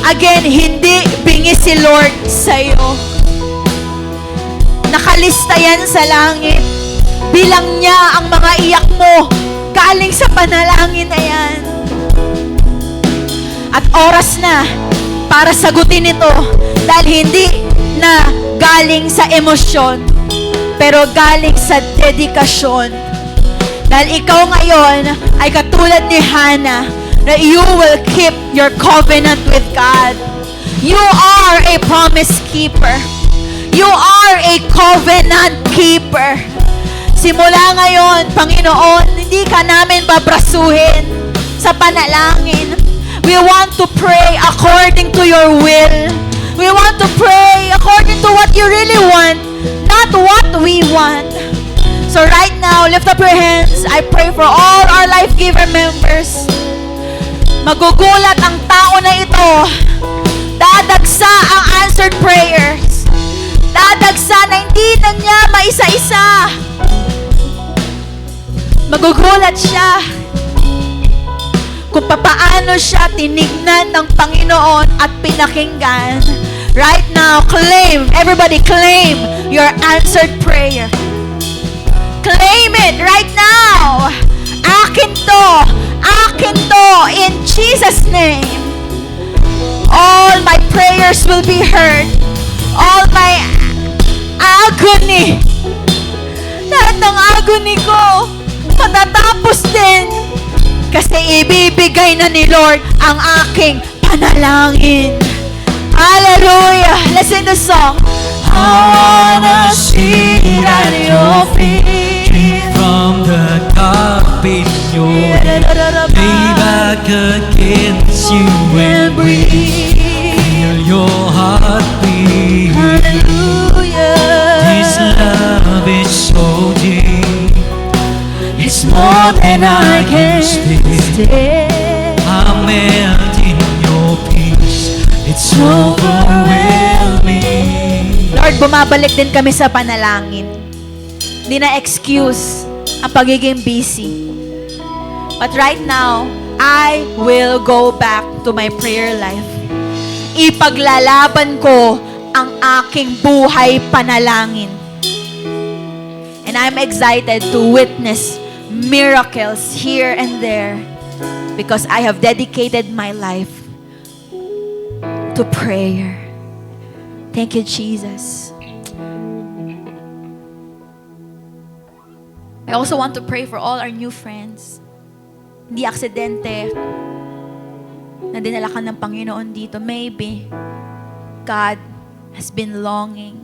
Speaker 4: Again, hindi bingi si Lord sa'yo. Nakalista yan sa langit. Bilang niya ang mga iyak mo galing sa panalangin na yan. At oras na para sagutin ito dahil hindi na galing sa emosyon pero galing sa dedikasyon. Dahil ikaw ngayon ay katulad ni Hannah that you will keep your covenant with God. You are a promise keeper. You are a covenant keeper. Simula ngayon, Panginoon, hindi ka namin babrasuhin sa panalangin. We want to pray according to your will. We want to pray according to what you really want, not what we want. So right now, lift up your hands. I pray for all our Life Giver members. Magugulat ang tao na ito. Dadagsa ang answered prayers. Dadagsa na hindi na niya maisa-isa. Magugulat siya kung papaano siya tinignan ng Panginoon at pinakinggan. Right now, claim, everybody claim your answered prayer. Claim it right now. Akin to, in Jesus' name. All my prayers will be heard. All my agony, lahat ng agony ko, matatapos din. Kasi ibibigay na ni Lord ang aking panalangin. Hallelujah! Let's sing the song.
Speaker 1: I wanna sit at your feet, drink from the cup in your hand, lay back against you and breathe, feel your heartbeat.
Speaker 4: Hallelujah!
Speaker 1: This love is so deep, it's more than I can speak. I melt in your peace, it's overwhelming.
Speaker 4: Lord, bumabalik din kami sa panalangin. Hindi na excuse ang pagiging busy. But right now, I will go back to my prayer life. Ipaglalaban ko ang aking buhay panalangin. And I'm excited to witness miracles here and there because I have dedicated my life to prayer. Thank you, Jesus. I also want to pray for all our new friends. Hindi aksidente na dinala ka ng Panginoon dito. Maybe God has been longing.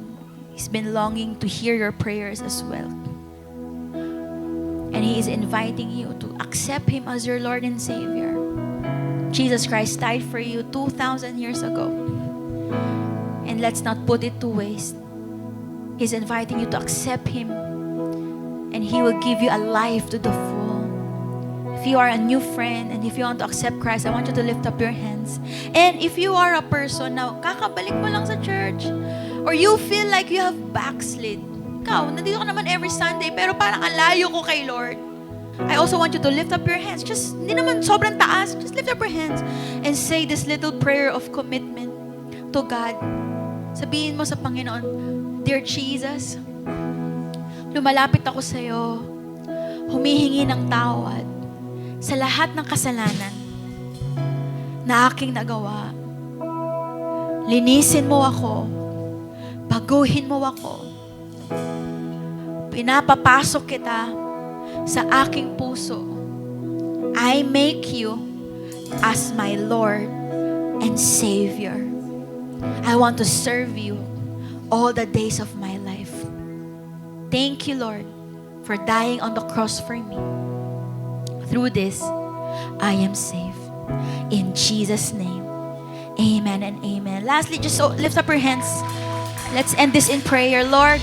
Speaker 4: He's been longing to hear your prayers as well. And He is inviting you to accept Him as your Lord and Savior. Jesus Christ died for you 2,000 years ago. And let's not put it to waste. He's inviting you to accept Him. And He will give you a life to the full. If you are a new friend and if you want to accept Christ, I want you to lift up your hands. And if you are a person na kakabalik mo lang sa church, or you feel like you have backslid, ikaw, nandito ka naman every Sunday, pero parang ang layo ko kay Lord. I also want you to lift up your hands. Just, hindi naman sobrang taas. Just lift up your hands and say this little prayer of commitment to God. Sabihin mo sa Panginoon, Dear Jesus, lumalapit ako sa iyo, humihingi ng tawad sa lahat ng kasalanan na aking nagawa. Linisin mo ako, baguhin mo ako. Pinapapasok kita sa aking puso. I make you as my Lord and Savior. I want to serve you all the days of my life. Thank you, Lord, for dying on the cross for me. Through this, I am safe. In Jesus' name, amen and amen. Lastly, just lift up your hands. Let's end this in prayer. Lord,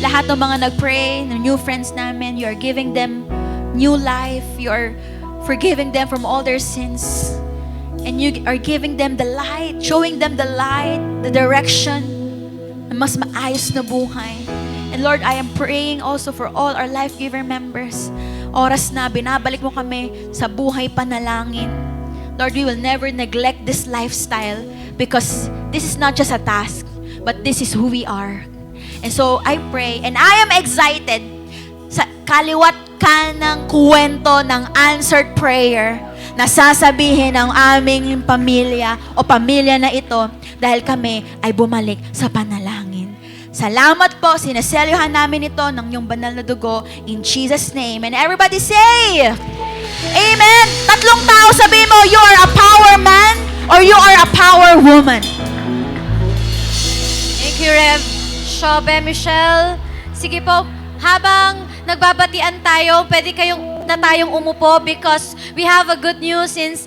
Speaker 4: lahat ng mga nag-pray, ng new friends namin, you are giving them new life. You are forgiving them from all their sins. And you are giving them the light, showing them the light, the direction, na mas maayos na buhay. And Lord, I am praying also for all our Life Giver members. Oras na, binabalik mo kami sa buhay panalangin. Lord, we will never neglect this lifestyle because this is not just a task, but this is who we are. And so, I pray, and I am excited sa kaliwat ka ng kwento ng answered prayer na sasabihin ng aming pamilya o pamilya na ito dahil kami ay bumalik sa panalangin. Salamat po, sinaselyohan namin ito ng iyong banal na dugo in Jesus' name. And everybody say, Amen! Tatlong tao sabihin mo, you are a power man or you are a power woman.
Speaker 5: Thank you, Rev Shobe, Michelle. Sige po, habang nagbabatian tayo, pwede tayong umupo because we have a good news since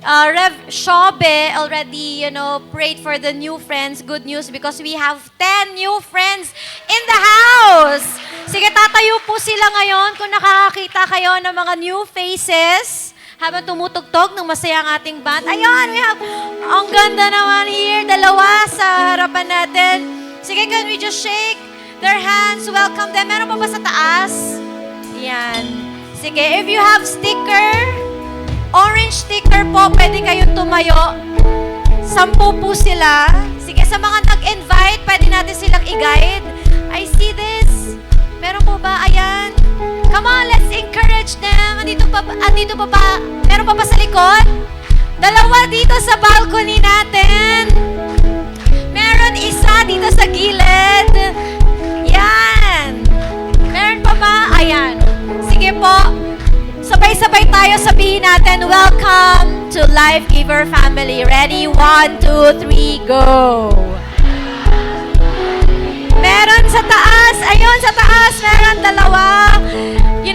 Speaker 5: Rev Shobe already, prayed for the new friends. Good news because we have 10 new friends in the house. Sige, tatayo po sila ngayon kung nakakakita kayo ng mga new faces habang tumutugtog ng masaya ang ating band. Ayun, we have, ang ganda naman here, dalawa sa harapan natin. Sige, can we just shake their hands? Welcome them. Meron pa ba sa taas? Yan. Sige, if you have sticker, orange sticker po, pwede kayong tumayo. 10 po sila. Sige, sa mga nag-invite, pwede natin silang i-guide. I see this. Meron po ba? Ayan. Come on, let's encourage them. Andito pa ba? Meron pa ba sa likod? Dalawa dito sa balcony natin. Meron isa dito sa gilid. Yan. Meron pa ba? Ayan. Sige po. Sabay-sabay tayo sabihin natin, welcome to Life Giver family. Ready? 1, 2, 3, go! Meron sa taas. Ayun, sa taas. Meron dalawa.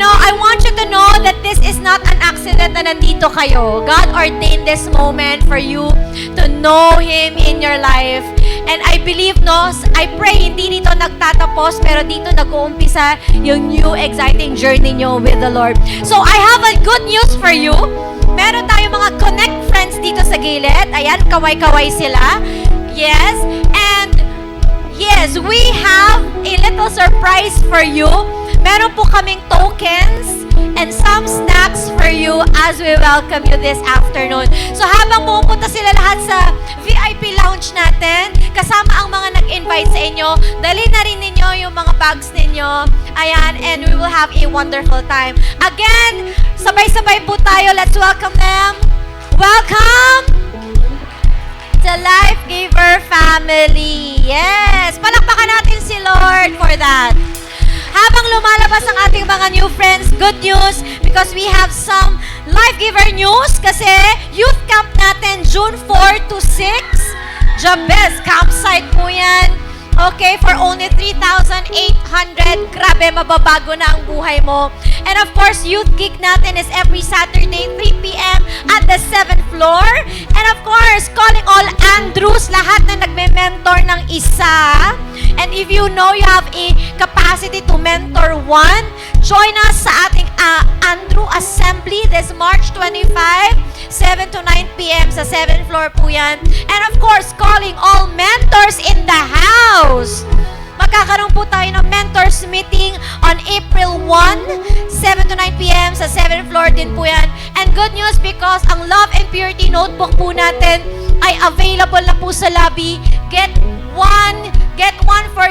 Speaker 5: I want you to know that this is not an accident na nandito kayo. God ordained this moment for you to know Him in your life. And I believe, I pray hindi dito nagtatapos, pero dito nag-uumpisa yung new exciting journey nyo with the Lord. So, I have a good news for you. Meron tayong mga connect friends dito sa gilid. Ayan, kaway-kaway sila. Yes. And, yes, we have a little surprise for you. Meron po kaming tokens and some snacks for you as we welcome you this afternoon. So habang pupunta sila lahat sa VIP lounge natin, kasama ang mga nag-invite sa inyo, dali na rin ninyo yung mga bags ninyo. Ayan, and we will have a wonderful time. Again, sabay-sabay po tayo. Let's welcome them. Welcome to Life Giver family. Yes! Palakpakan natin si Lord for that. Habang lumalabas ang ating mga new friends, good news because we have some Life Giver news kasi youth camp natin June 4 to 6. Jabez campsite po yan. Okay, for only 3,800. Grabe, mababago na ang buhay mo. And of course, youth gig natin is every Saturday, 3 p.m. at the 7th floor. And of course, calling all Andrews, lahat na nagme-mentor ng isa. And if you know you have a capacity to mentor one, join us sa ating Andrew Assembly this March 25, 7 to 9 p.m. sa 7th floor po yan. And of course, calling all mentors in the house. Magkakaroon po tayo ng mentors meeting on April 1, 7 to 9 p.m. sa 7th floor din po yan. And good news because ang Love and Purity notebook po natin ay available na po sa lobby. Get one for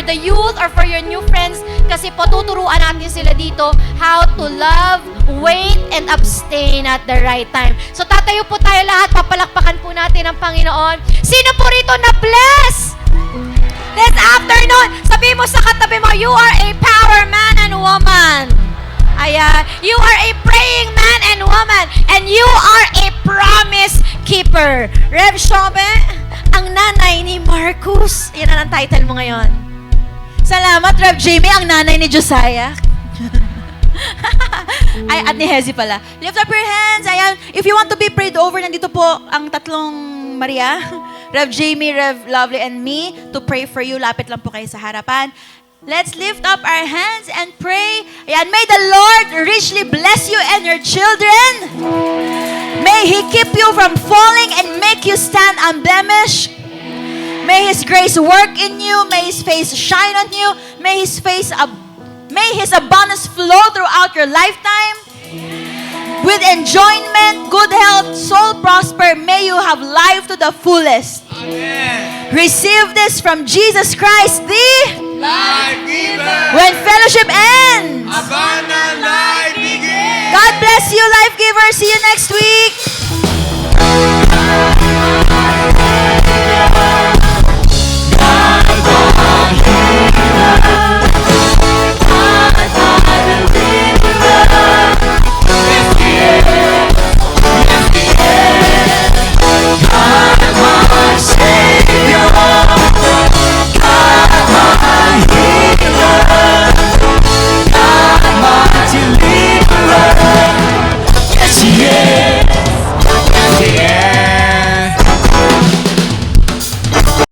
Speaker 5: the youth or for your new friends kasi po tuturuan natin sila dito how to love, wait, and abstain at the right time. So tatayo po tayo lahat, papalakpakan po natin ang Panginoon. Sino po rito na bless this afternoon? Sabi mo sa katabi mo, you are a power man and woman. Ayan, you are a praying man and woman, and you are a promise keeper. Rev Shobe, ang nanay ni Marcus. Yan ang title mo ngayon.
Speaker 4: Salamat, Rev Jamie, ang nanay ni Josiah. Ay, at ni Hezi pala. Lift up your hands. Ayan. If you want to be prayed over, nandito po ang tatlong Maria, Rev Jamie, Rev Lovely, and me to pray for you. Lapit lang po kayo sa harapan. Let's lift up our hands and pray. Ayan. May the Lord richly bless you and your children. May He keep you from falling and make you stand unblemished. May His grace work in you. May His face shine on you. May His abundance flow throughout your lifetime. With enjoyment, good health, soul prosper. May you have life to the fullest.
Speaker 2: Amen.
Speaker 4: Receive this from Jesus Christ, the
Speaker 2: Life giver.
Speaker 4: when fellowship ends.
Speaker 2: Abundant life begins.
Speaker 4: God bless you, life giver. See you next week.
Speaker 1: Yeah.